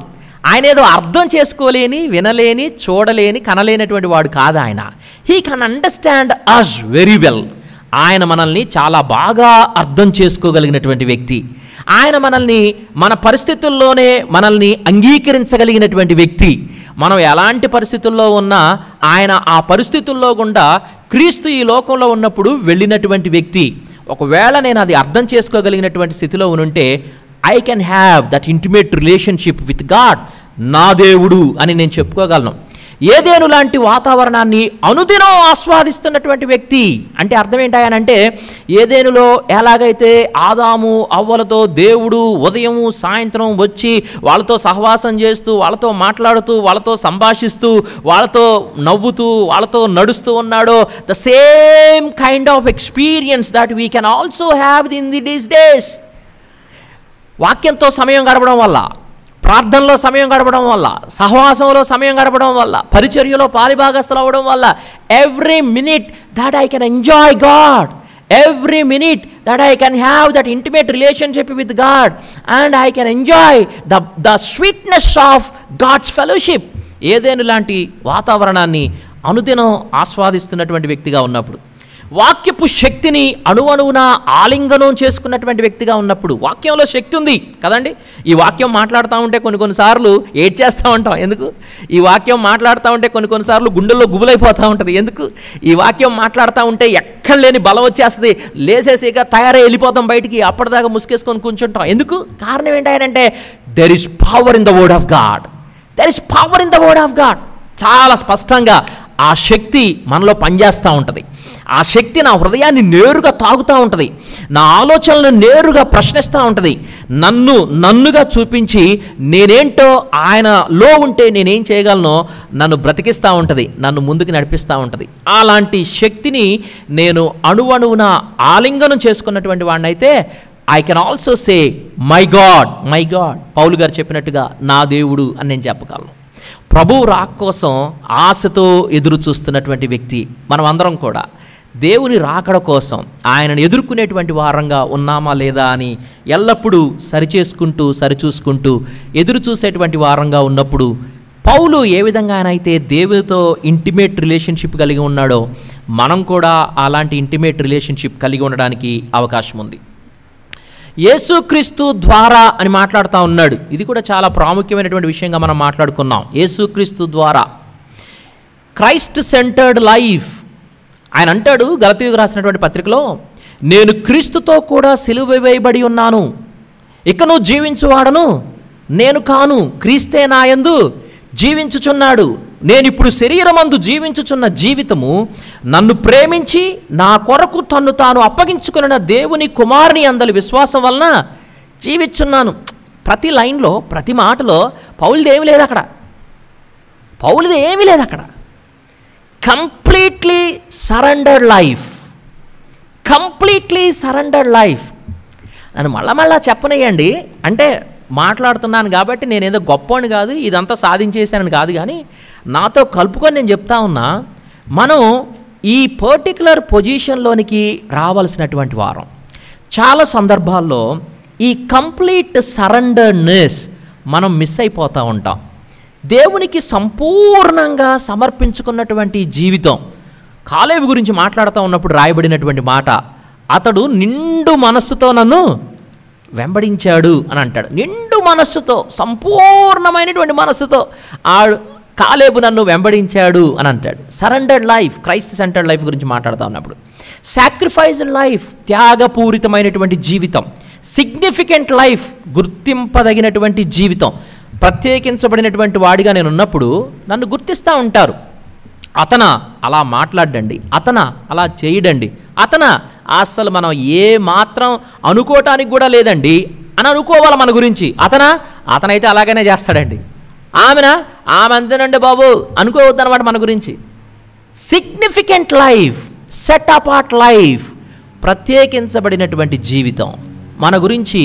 ఆయన ఏదో అర్థం చేసుకోలేని, వినలేని, చూడలేని, కనలేనటువంటి వాడు కాదు ఆయన. He can understand us very well. ఆయన మనల్ని చాలా బాగా అర్థం చేసుకోగలిగినటువంటి వ్యక్తి. ఆయన మనల్ని మన పరిస్థితుల్లోనే మనల్ని అంగీకరించగలిగినటువంటి వ్యక్తి. మనం ఎలాంటి పరిస్థితుల్లో ఉన్నా ఆయన ఆ పరిస్థితుల్లో గుండా క్రీస్తు ఈ లోకంలో ఉన్నప్పుడు వెళ్ళినటువంటి వ్యక్తి. ఒకవేళ నేను అది అర్థం చేసుకోగలిగినటువంటి స్థితిలో ఉంటే I can have that intimate relationship with God. నా దేవుడు అని నేను చెప్పుకోగలను. ఏదేను లాంటి వాతావరణాన్ని అనుదినం ఆస్వాదిస్తున్నటువంటి వ్యక్తి అంటే అర్థం ఏంటాయనంటే, ఏదేనులో ఎలాగైతే ఆదాము అవ్వలతో దేవుడు ఉదయము సాయంత్రం వచ్చి వాళ్ళతో సహవాసం చేస్తూ, వాళ్ళతో మాట్లాడుతూ, వాళ్ళతో సంభాషిస్తూ, వాళ్ళతో నవ్వుతూ, వాళ్ళతో నడుస్తూ ఉన్నాడో, the same kind of experience that we can also have in these days. వాక్యంతో సమయం గడపడం వల్ల, ప్రార్థనలో సమయం గడపడం వల్ల, సహవాసంలో సమయం గడపడం వల్ల, పరిచర్యలో పాలిభాగస్తులు అవ్వడం వల్ల, every minute that I can enjoy God, every minute that I can have that intimate relationship with God and I can enjoy the sweetness of God's fellowship. ఏదేను లాంటి వాతావరణాన్ని అనుదినం ఆస్వాదిస్తున్నటువంటి వ్యక్తిగా ఉన్నప్పుడు, వాక్యపు శక్తిని అణువణువున ఆలింగనం చేసుకున్నటువంటి వ్యక్తిగా ఉన్నప్పుడు, వాక్యంలో శక్తి ఉంది కదండి. ఈ వాక్యం మాట్లాడుతూ ఉంటే కొన్నిసార్లు ఏడ్చేస్తూ ఉంటాం. ఎందుకు? ఈ వాక్యం మాట్లాడుతూ ఉంటే కొన్నిసార్లు గుండెల్లో గుబులైపోతూ ఉంటుంది. ఎందుకు? ఈ వాక్యం మాట్లాడుతూ ఉంటే ఎక్కడ లేని బలం వచ్చేస్తుంది. లేసేసిగా తయారై వెళ్ళిపోతాం బయటికి, అప్పటిదాకా ముసుకేసుకొని కూర్చుంటాం. ఎందుకు? కారణం ఏంటంటే there is power in the word of God. There is power in the word of God. చాలా స్పష్టంగా ఆ శక్తి మనలో పనిచేస్తూ ఉంటుంది. ఆ శక్తి నా హృదయాన్ని నేరుగా తాగుతూ ఉంటుంది. నా ఆలోచనలను నేరుగా ప్రశ్నిస్తూ ఉంటుంది. నన్నుగా చూపించి నేనేంటో ఆయనలో ఉంటే నేనేం చేయగలనో నన్ను బ్రతికిస్తూ ఉంటుంది, నన్ను ముందుకు నడిపిస్తూ ఉంటుంది. అలాంటి శక్తిని నేను అణువణువున ఆలింగనం చేసుకున్నటువంటి వాడిని అయితే I can also say my God, my God. Paul గారు చెప్పినట్టుగా నా దేవుడు అని నేను చెప్పగలను. ప్రభువు రాక కోసం ఆశతో ఎదురు చూస్తున్నటువంటి వ్యక్తి మనం అందరం కూడా దేవుని రాకడ కోసం ఆయనను ఎదుర్కొనేటువంటి వారంగా ఉన్నామా లేదా అని ఎల్లప్పుడూ సరిచూసుకుంటూ ఎదురు చూసేటువంటి వారంగా ఉన్నప్పుడు, పౌలు ఏ విధంగా ఆయనైతే దేవునితో ఇంటిమేట్ రిలేషన్షిప్ కలిగి ఉన్నాడో మనం కూడా అలాంటి ఇంటిమేట్ రిలేషన్షిప్ కలిగి ఉండడానికి అవకాశం ఉంది. యేసుక్రీస్తు ద్వారా అని మాట్లాడుతూ ఉన్నాడు. ఇది కూడా చాలా ప్రాముఖ్యమైనటువంటి విషయంగా మనం మాట్లాడుకున్నాం. యేసుక్రీస్తు ద్వారా, క్రైస్ట్ సెంటర్డ్ లైఫ్. ఆయన అంటాడు గలతీయులకు రాసినటువంటి పత్రికలో, నేను క్రీస్తుతో కూడా సిలువ వేయబడి ఉన్నాను, ఇకను జీవించువాడను నేను కాను, క్రీస్తే నాయందు జీవించుచున్నాడు. నేనిప్పుడు శరీరమందు జీవించుచున్న జీవితము నన్ను ప్రేమించి నా కొరకు తన్ను తాను అప్పగించుకున్న దేవుని కుమారుని అందలి విశ్వాసం వలన జీవించున్నాను. ప్రతి లైన్లో, ప్రతి మాటలో పౌలుది ఏమీ లేదు అక్కడ. Completely surrendered life. Completely surrendered life అని మళ్ళా చెప్పనయ్యండి. అంటే మాట్లాడుతున్నాను కాబట్టి నేనేదో గొప్పని కాదు, ఇదంతా సాధించేశానని కాదు, కానీ నాతో కలుపుకొని నేను చెప్తా ఉన్నా, మనం ఈ పర్టికులర్ పొజిషన్లోనికి రావాల్సినటువంటి వారం. చాలా సందర్భాల్లో ఈ కంప్లీట్ సరెండర్నెస్ మనం మిస్ అయిపోతూ ఉంటాం. దేవునికి సంపూర్ణంగా సమర్పించుకున్నటువంటి జీవితం. కాలేబు గురించి మాట్లాడుతూ ఉన్నప్పుడు రాయబడినటువంటి మాట, అతడు నిండు మనస్సుతో నన్ను వెంబడించాడు అని అంటాడు. నిండు మనస్సుతో, సంపూర్ణమైనటువంటి మనస్సుతో ఆ కాలేబు నన్ను వెంబడించాడు అని అంటాడు. Surrendered life, Christ centred life గురించి మాట్లాడుతూ ఉన్నప్పుడు, సాక్రిఫైస్డ్ లైఫ్, త్యాగపూరితమైనటువంటి జీవితం, సిగ్నిఫికెంట్ లైఫ్, గుర్తింపదగినటువంటి జీవితం. ప్రత్యేకించబడినటువంటి వాడిగా నేను ఉన్నప్పుడు నన్ను గుర్తిస్తూ ఉంటారు. అతన అలా మాట్లాడండి, అతన అలా చేయడండి, అతన అసలు మనం ఏ మాత్రం అనుకోవటానికి కూడా లేదండి అని అనుకోవాలి మన గురించి. అతనైతే అలాగనే చేస్తాడండి, ఆమె అంతేనండి బాబు అనుకోవద్దన్నమాట మన గురించి. Significant life, set apart life, ప్రత్యేకించబడినటువంటి జీవితం. మన గురించి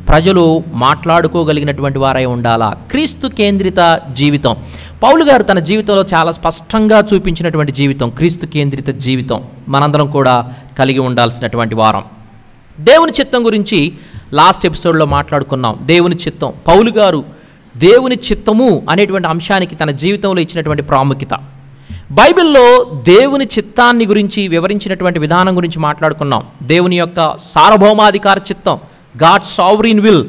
ప్రజలు మాట్లాడుకోగలిగినటువంటి వారై ఉండాలా. క్రీస్తు కేంద్రిత జీవితం. పౌలు గారు తన జీవితంలో చాలా స్పష్టంగా చూపించినటువంటి జీవితం క్రీస్తు కేంద్రిత జీవితం మనందరం కూడా కలిగి ఉండాల్సినటువంటి వారం. దేవుని చిత్తం గురించి లాస్ట్ ఎపిసోడ్లో మాట్లాడుకున్నాం. దేవుని చిత్తం, పౌలు గారు దేవుని చిత్తము అనేటువంటి అంశానికి తన జీవితంలో ఇచ్చినటువంటి ప్రాముఖ్యత. బైబిల్లో దేవుని చిత్తాన్ని గురించి వివరించినటువంటి విధానం గురించి మాట్లాడుకున్నాం. దేవుని యొక్క సార్వభౌమాధికార చిత్తం, గాడ్స్ సావరీన్ విల్,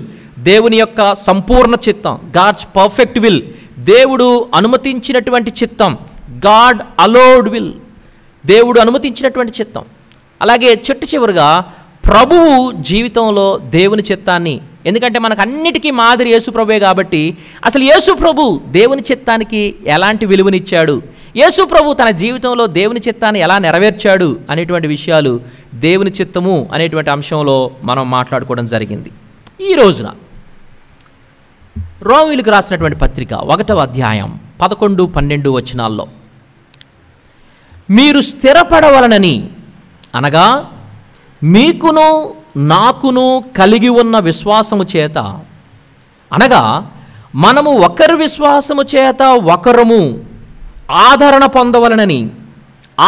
దేవుని యొక్క సంపూర్ణ చిత్తం, గాడ్స్ పర్ఫెక్ట్ విల్, దేవుడు అనుమతించినటువంటి చిత్తం, గాడ్ అలోడ్ విల్, దేవుడు అనుమతించినటువంటి చిత్తం. అలాగే చివరిగా ప్రభువు జీవితంలో దేవుని చిత్తాన్ని, ఎందుకంటే మనకు అన్నిటికీ మాదిరి యేసు ప్రభువే కాబట్టి అసలు యేసు ప్రభు దేవుని చిత్తానికి ఎలాంటి విలువనిచ్చాడు, యేసు ప్రభు తన జీవితంలో దేవుని చిత్తాన్ని ఎలా నెరవేర్చాడు అనేటువంటి విషయాలు దేవుని చిత్తము అనేటువంటి అంశంలో మనం మాట్లాడుకోవడం జరిగింది. ఈ రోజున రోమీయులకు రాసినటువంటి పత్రిక 1వ అధ్యాయం 11-12 వచనాల్లో, మీరు స్థిరపడవలనని, అనగా మీకును నాకును కలిగి ఉన్న విశ్వాసము చేత, అనగా మనము ఒకరి విశ్వాసము చేత ఒకరము ఆదరణ పొందవలనని,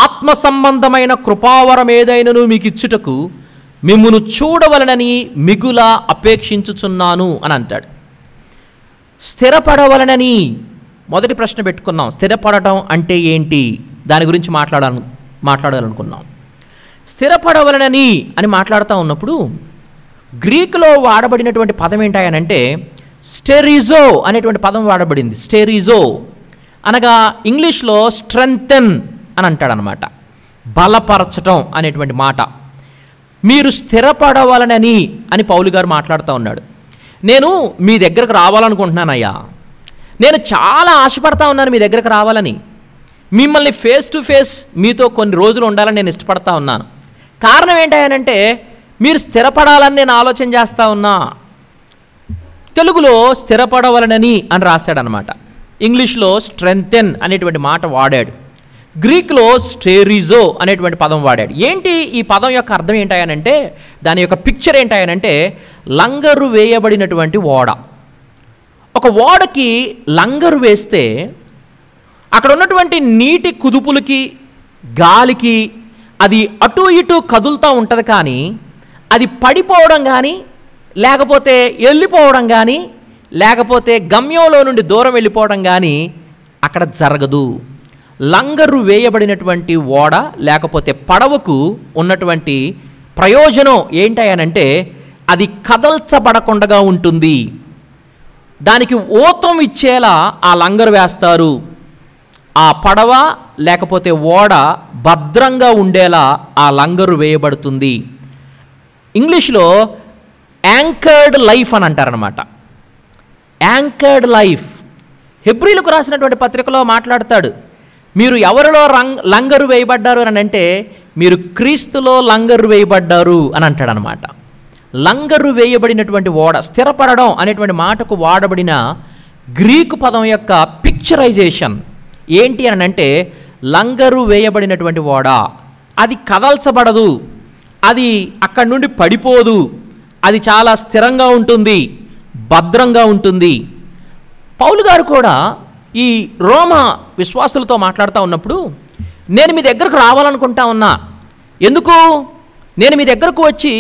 ఆత్మ సంబంధమైన కృపావరం ఏదైనను మీకు ఇచ్చుటకు మిమ్మును చూడవలనని మిగుల అపేక్షించుచున్నాను అని అంటాడు. స్థిరపడవలనని మొదటి ప్రశ్న పెట్టుకున్నాం. స్థిరపడటం అంటే ఏంటి, దాని గురించి మాట్లాడాలనుకున్నాం. స్థిరపడవలనని అని మాట్లాడుతూ ఉన్నప్పుడు గ్రీకులో వాడబడినటువంటి పదం ఏంటాయనంటే స్టెరిజో అనేటువంటి పదం వాడబడింది. స్టెరిజో అనగా ఇంగ్లీష్లో స్ట్రెంగ్తెన్ అని అంటాడనమాట, బలపరచటం అనేటువంటి మాట. మీరు స్థిరపడవలనని అని పౌలు గారు మాట్లాడుతూ ఉన్నాడు. నేను మీ దగ్గరకు రావాలనుకుంటున్నానయ్యా, నేను చాలా ఆశపడతా ఉన్నాను మీ దగ్గరకు రావాలని, మిమ్మల్ని ఫేస్ టు ఫేస్ మీతో కొన్ని రోజులు ఉండాలని నేను ఇష్టపడతా ఉన్నాను. కారణం ఏంటంటే మీరు స్థిరపడాలని నేను ఆలోచన చేస్తూ ఉన్నా. తెలుగులో స్థిరపడవలనని అని రాశాడనమాట, ఇంగ్లీష్లో స్ట్రెంగ్తెన్ అనేటువంటి మాట వాడాడు, గ్రీక్లో స్టెరిజో అనేటువంటి పదం వాడాడు. ఏంటి ఈ పదం యొక్క అర్థం ఏంటాయనంటే, దాని యొక్క పిక్చర్ ఏంటాయనంటే లంగరు వేయబడినటువంటి ఓడ. ఒక ఓడకి లంగరు వేస్తే అక్కడ ఉన్నటువంటి నీటి కుదుపులకి గాలికి అది అటు ఇటు కదులుతూ ఉంటుంది, కానీ అది పడిపోవడం కానీ లేకపోతే వెళ్ళిపోవడం కానీ లేకపోతే గమ్యంలో నుండి దూరం వెళ్ళిపోవడం కానీ అక్కడ జరగదు. లంగరు వేయబడినటువంటి ఓడ లేకపోతే పడవకు ఉన్నటువంటి ప్రయోజనం ఏంటనంటే అది కదల్చబడకుండా ఉంటుంది. దానికి ఊతం ఇచ్చేలా ఆ లంగరు వేస్తారు. ఆ పడవ లేకపోతే ఓడ భద్రంగా ఉండేలా ఆ లంగరు వేయబడుతుంది. ఇంగ్లీష్లో యాంకర్డ్ లైఫ్ అని అంటారనమాట. Anchored life. హెబ్రీలకు రాసినటువంటి పత్రికలో మాట్లాడతాడు, మీరు ఎవరిలో లంగరు వేయబడ్డారు అని అంటే మీరు క్రీస్తులో లంగరు వేయబడ్డారు అని అంటాడనమాట. లంగరు వేయబడినటువంటి ఓడ, స్థిరపడడం అనేటువంటి మాటకు వాడబడిన గ్రీకు పదం యొక్క పిక్చరైజేషన్ ఏంటి అని అంటే లంగరు వేయబడినటువంటి ఓడ. అది కదల్చబడదు, అది అక్కడి నుండి పడిపోదు, అది చాలా స్థిరంగా ఉంటుంది, భద్రంగా ఉంటుంది. పౌలు గారు కూడా ఈ రోమా విశ్వాసులతో మాట్లాడుతూ ఉన్నప్పుడు, నేను మీ దగ్గరకు రావాలనుకుంటా ఉన్నా. ఎందుకు? నేను మీ దగ్గరకు వచ్చి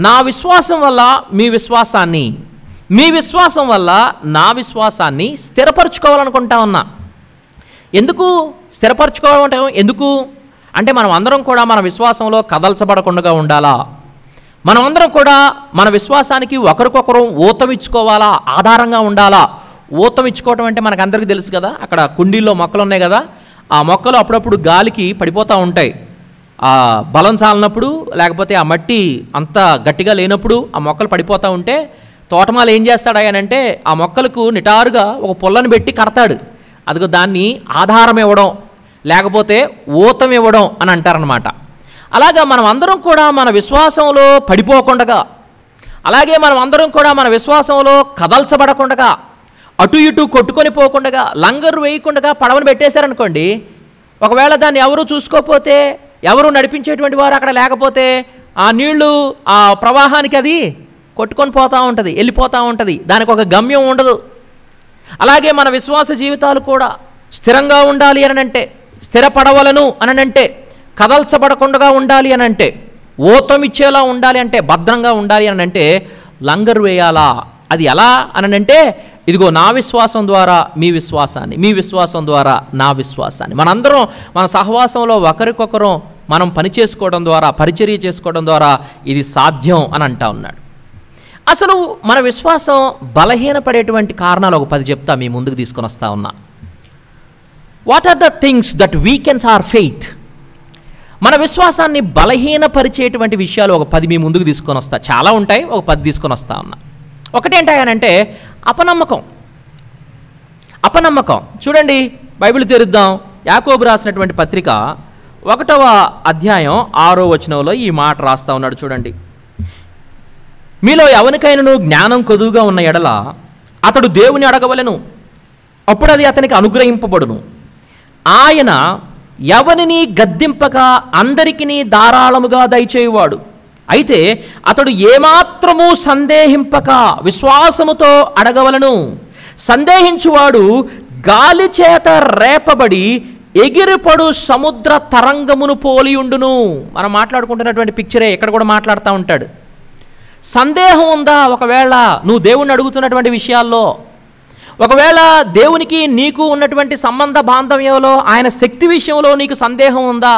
నా విశ్వాసం వల్ల మీ విశ్వాసాన్ని, మీ విశ్వాసం వల్ల నా విశ్వాసాన్ని స్థిరపరచుకోవాలనుకుంటా ఉన్నా. ఎందుకు స్థిరపరచుకోవాలంటే ఎందుకు అంటే మనం అందరం కూడా మన విశ్వాసంలో కదల్చబడకుండా ఉండాలా, మనమందరం కూడా మన విశ్వాసానికి ఒకరికొకరు ఊతమిచ్చుకోవాలా, ఆధారంగా ఉండాలా. ఊతమిచ్చుకోవటం అంటే మనకు అందరికీ తెలుసు కదా, అక్కడ కుండీల్లో మొక్కలు ఉన్నాయి కదా, ఆ మొక్కలు అప్పుడప్పుడు గాలికి పడిపోతూ ఉంటాయి. ఆ బలం చాలినప్పుడు, లేకపోతే ఆ మట్టి అంత గట్టిగా లేనప్పుడు ఆ మొక్కలు పడిపోతూ ఉంటే తోటమాల ఏం చేస్తాడాయనంటే ఆ మొక్కలకు నిటారుగా ఒక పుల్లను పెట్టి కడతాడు. అదిగో దాన్ని ఆధారం ఇవ్వడం, లేకపోతే ఊతం ఇవ్వడం అని అంటారనమాట. అలాగా మనం అందరం కూడా మన విశ్వాసంలో పడిపోకుండా, అలాగే మనం అందరం కూడా మన విశ్వాసంలో కదల్చబడకుండా, అటు ఇటు కొట్టుకొని పోకుండా, లంగరు వేయకుండా పడవను పెట్టేశారనుకోండి, ఒకవేళ దాన్ని ఎవరు చూసుకోకపోతే, ఎవరు నడిపించేటువంటి వారు అక్కడ లేకపోతే ఆ నీళ్లు ఆ ప్రవాహానికి అది కొట్టుకొని పోతూ ఉంటుంది, వెళ్ళిపోతూ ఉంటుంది, దానికి ఒక గమ్యం ఉండదు. అలాగే మన విశ్వాస జీవితాలు కూడా స్థిరంగా ఉండాలి అనంటే, స్థిరపడవలను అనంటే, కదల్చబడకుండా ఉండాలి అనంటే, ఊతమిచ్చేలా ఉండాలి అంటే, భద్రంగా ఉండాలి అనంటే లంగరు వేయాలా. అది ఎలా అనంటే, ఇదిగో నా విశ్వాసం ద్వారా మీ విశ్వాసాన్ని, మీ విశ్వాసం ద్వారా నా విశ్వాసాన్ని, మనందరం మన సహవాసంలో ఒకరికొకరం మనం పని చేసుకోవడం ద్వారా, పరిచర్య చేసుకోవడం ద్వారా ఇది సాధ్యం అని అంటా ఉన్నాడు. అసలు మన విశ్వాసం బలహీనపడేటువంటి కారణాలు ఒక 10 చెప్తా, మీ ముందుకు తీసుకొని వస్తా ఉన్నా. What are the things that weakens our faith? మన విశ్వాసాన్ని బలహీనపరిచేటువంటి విషయాలు ఒక 10 మీ ముందుకు తీసుకొని వస్తా. చాలా ఉంటాయి, ఒక 10 తీసుకొని వస్తా ఉన్నా. ఒకటేంటాయనంటే అపనమ్మకం. అపనమ్మకం చూడండి, బైబిల్ తెరుద్దాం. యాకోబు రాసినటువంటి పత్రిక 1వ అధ్యాయం 6వ వచనంలో ఈ మాట రాస్తా ఉన్నాడు చూడండి. మీలో ఎవరికైనాను జ్ఞానం కొదువుగా ఉన్న ఎడల అతడు దేవుని అడగవలెను, అప్పుడు అది అతనికి అనుగ్రహింపబడును. ఆయన ఎవరిని గద్దింపక అందరికీ ధారాళముగా దయచేయువాడు. అయితే అతడు ఏమాత్రము సందేహింపక విశ్వాసముతో అడగవలను. సందేహించువాడు గాలి చేత రేపబడి ఎగిరిపడు సముద్ర తరంగమును పోలియుండును. మనం మాట్లాడుకుంటున్నటువంటి పిక్చరే ఇక్కడ కూడా మాట్లాడుతూ ఉంటాడు. సందేహం ఉందా? ఒకవేళ నువ్వు దేవుణ్ణి అడుగుతున్నటువంటి విషయాల్లో, ఒకవేళ దేవునికి నీకు ఉన్నటువంటి సంబంధ బాంధవ్యంలో, ఆయన శక్తి విషయంలో నీకు సందేహం ఉందా?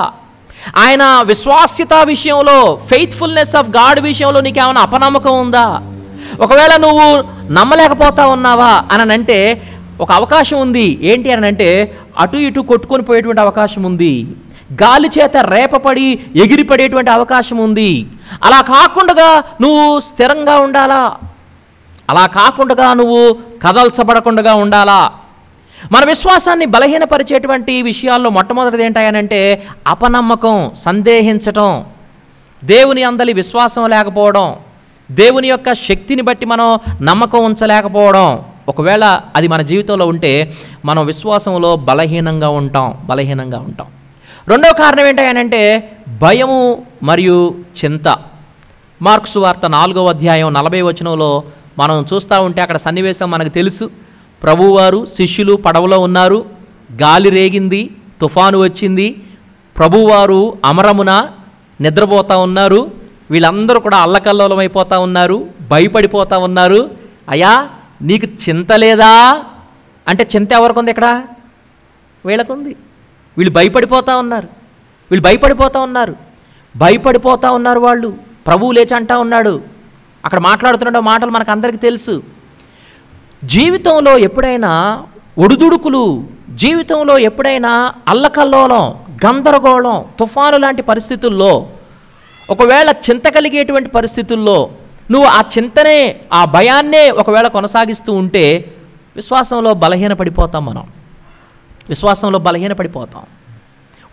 ఆయన విశ్వాస్యత విషయంలో, ఫెయిత్ఫుల్నెస్ ఆఫ్ గాడ్ విషయంలో నీకు ఏమైనా అపనమ్మకం ఉందా? ఒకవేళ నువ్వు నమ్మలేకపోతా ఉన్నావా అని అంటే ఒక అవకాశం ఉంది. ఏంటి అని అంటే అటు ఇటు కొట్టుకొని పోయేటువంటి అవకాశం ఉంది, గాలి చేత రేపపడి ఎగిరిపడేటువంటి అవకాశం ఉంది. అలా కాకుండా నువ్వు స్థిరంగా ఉండాలా, అలా కాకుండా నువ్వు కదల్చబడకుండా ఉండాలా. మన విశ్వాసాన్ని బలహీనపరిచేటువంటి విషయాల్లో మొట్టమొదటిది ఏంటాయనంటే అపనమ్మకం, సందేహించటం, దేవుని అందలి విశ్వాసం లేకపోవడం, దేవుని యొక్క శక్తిని బట్టి మనం నమ్మకం ఉంచలేకపోవడం. ఒకవేళ అది మన జీవితంలో ఉంటే మనం విశ్వాసంలో బలహీనంగా ఉంటాం. రెండవ కారణం ఏంటంటే భయము మరియు చింత. మార్కు సువార్త 4వ అధ్యాయం 40వ వచనంలో మనం చూస్తూ ఉంటే అక్కడ సన్నివేశం మనకు తెలుసు. ప్రభువారు శిష్యులు పడవలో ఉన్నారు, గాలి రేగింది, తుఫాను వచ్చింది, ప్రభువారు అమరమున నిద్రపోతూ ఉన్నారు. వీళ్ళందరూ కూడా అల్లకల్లోలం అయిపోతూ ఉన్నారు, భయపడిపోతూ ఉన్నారు. అయ్యా నీకు చింత లేదా అంటే చింత ఎవరికి ఉంది? ఇక్కడ వీళ్ళకుంది. వీళ్ళు భయపడిపోతూ ఉన్నారు వాళ్ళు. ప్రభువు లేచి అంటా ఉన్నాడు, అక్కడ మాట్లాడుతున్న మాటలు మనకు అందరికీ తెలుసు. జీవితంలో ఎప్పుడైనా ఒడుదుడుకులు, జీవితంలో ఎప్పుడైనా అల్లకల్లోలం, గందరగోళం, తుఫాను లాంటి పరిస్థితుల్లో, ఒకవేళ చింత కలిగేటువంటి పరిస్థితుల్లో నువ్వు ఆ చింతనే, ఆ భయాన్నే ఒకవేళ కొనసాగిస్తూ ఉంటే విశ్వాసంలో బలహీనపడిపోతాం.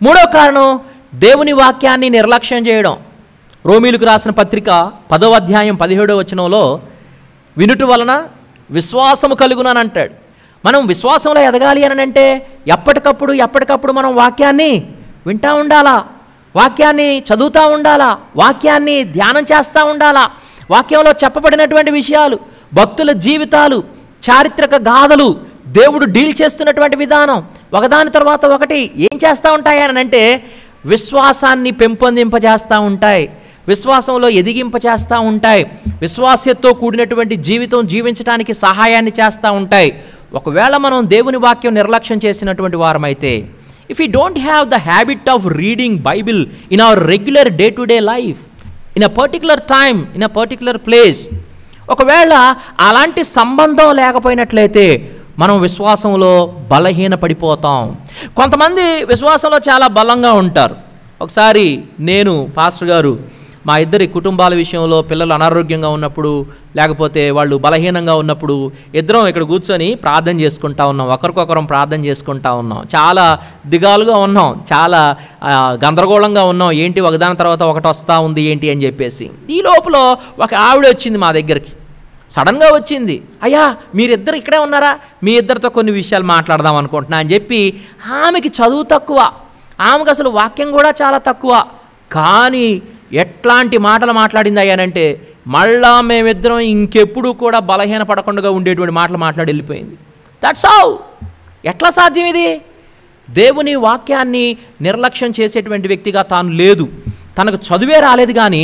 మూడో కారణం దేవుని వాక్యాన్ని నిర్లక్ష్యం చేయడం. రోమీలకు రాసిన పత్రిక 10వ అధ్యాయం 17వ వచనంలో వినుట వలన విశ్వాసము కలుగునని అంటాడు. మనం విశ్వాసంలో ఎదగాలి అని అంటే ఎప్పటికప్పుడు మనం వాక్యాన్ని వింటూ ఉండాలా, వాక్యాన్ని చదువుతూ ఉండాలా, వాక్యాన్ని ధ్యానం చేస్తూ ఉండాలా. వాక్యంలో చెప్పబడినటువంటి విషయాలు, భక్తుల జీవితాలు, చారిత్రక గాథలు, దేవుడు డీల్ చేస్తున్నటువంటి విధానం ఒకదాని తర్వాత ఒకటి ఏం చేస్తూ ఉంటాయి అని అంటే విశ్వాసాన్ని పెంపొందింపజేస్తూ ఉంటాయి, విశ్వాసంలో ఎదిగింపచేస్తూ ఉంటాయి, విశ్వాసంతో కూడినటువంటి జీవితం జీవించడానికి సహాయాన్ని చేస్తూ ఉంటాయి. ఒకవేళ మనం దేవుని వాక్యం నిర్లక్ష్యం చేసినటువంటి వారమైతే, if you don't have the habit of reading Bible in our regular day to day life, in a particular time, in a particular place, ఒకవేళ అలాంటి సంబంధం లేకపోయినట్లయితే మనం విశ్వాసంలో బలహీన పడిపోతాం. కొంతమంది విశ్వాసంలో చాలా బలంగా ఉంటారు. ఒకసారి నేను, పాస్టర్ గారు, మా ఇద్దరి కుటుంబాల విషయంలో పిల్లలు అనారోగ్యంగా ఉన్నప్పుడు, లేకపోతే వాళ్ళు బలహీనంగా ఉన్నప్పుడు ఇద్దరం ఇక్కడ కూర్చొని ప్రార్థన చేసుకుంటా ఉన్నాం, ఒకరికొకరం ప్రార్థన చేసుకుంటా ఉన్నాం. చాలా దిగాలుగా ఉన్నాం, చాలా గందరగోళంగా ఉన్నాం, ఏంటి ఒకదాని తర్వాత ఒకటి వస్తూ ఉంది ఏంటి అని చెప్పేసి. ఈ లోపల ఒక ఆవిడ వచ్చింది మా దగ్గరికి, సడన్గా వచ్చింది. అయ్యా మీరిద్దరు ఇక్కడే ఉన్నారా, మీ ఇద్దరితో కొన్ని విషయాలు మాట్లాడదాం అనుకుంటున్నా అని చెప్పి. ఆమెకి చదువు తక్కువ, ఆమెకు అసలు వాక్యం కూడా చాలా తక్కువ, కానీ ఎట్లాంటి మాటలు మాట్లాడింది అయ్యానంటే మళ్ళా మేమిద్దరం ఇంకెప్పుడు కూడా బలహీన పడకుండా ఉండేటువంటి మాటలు మాట్లాడి వెళ్ళిపోయింది. That's how. ఎట్లా సాధ్యం ఇది? దేవుని వాక్యాన్ని నిర్లక్ష్యం చేసేటువంటి వ్యక్తిగా తాను లేదు. తనకు చదువే రాలేదు, కానీ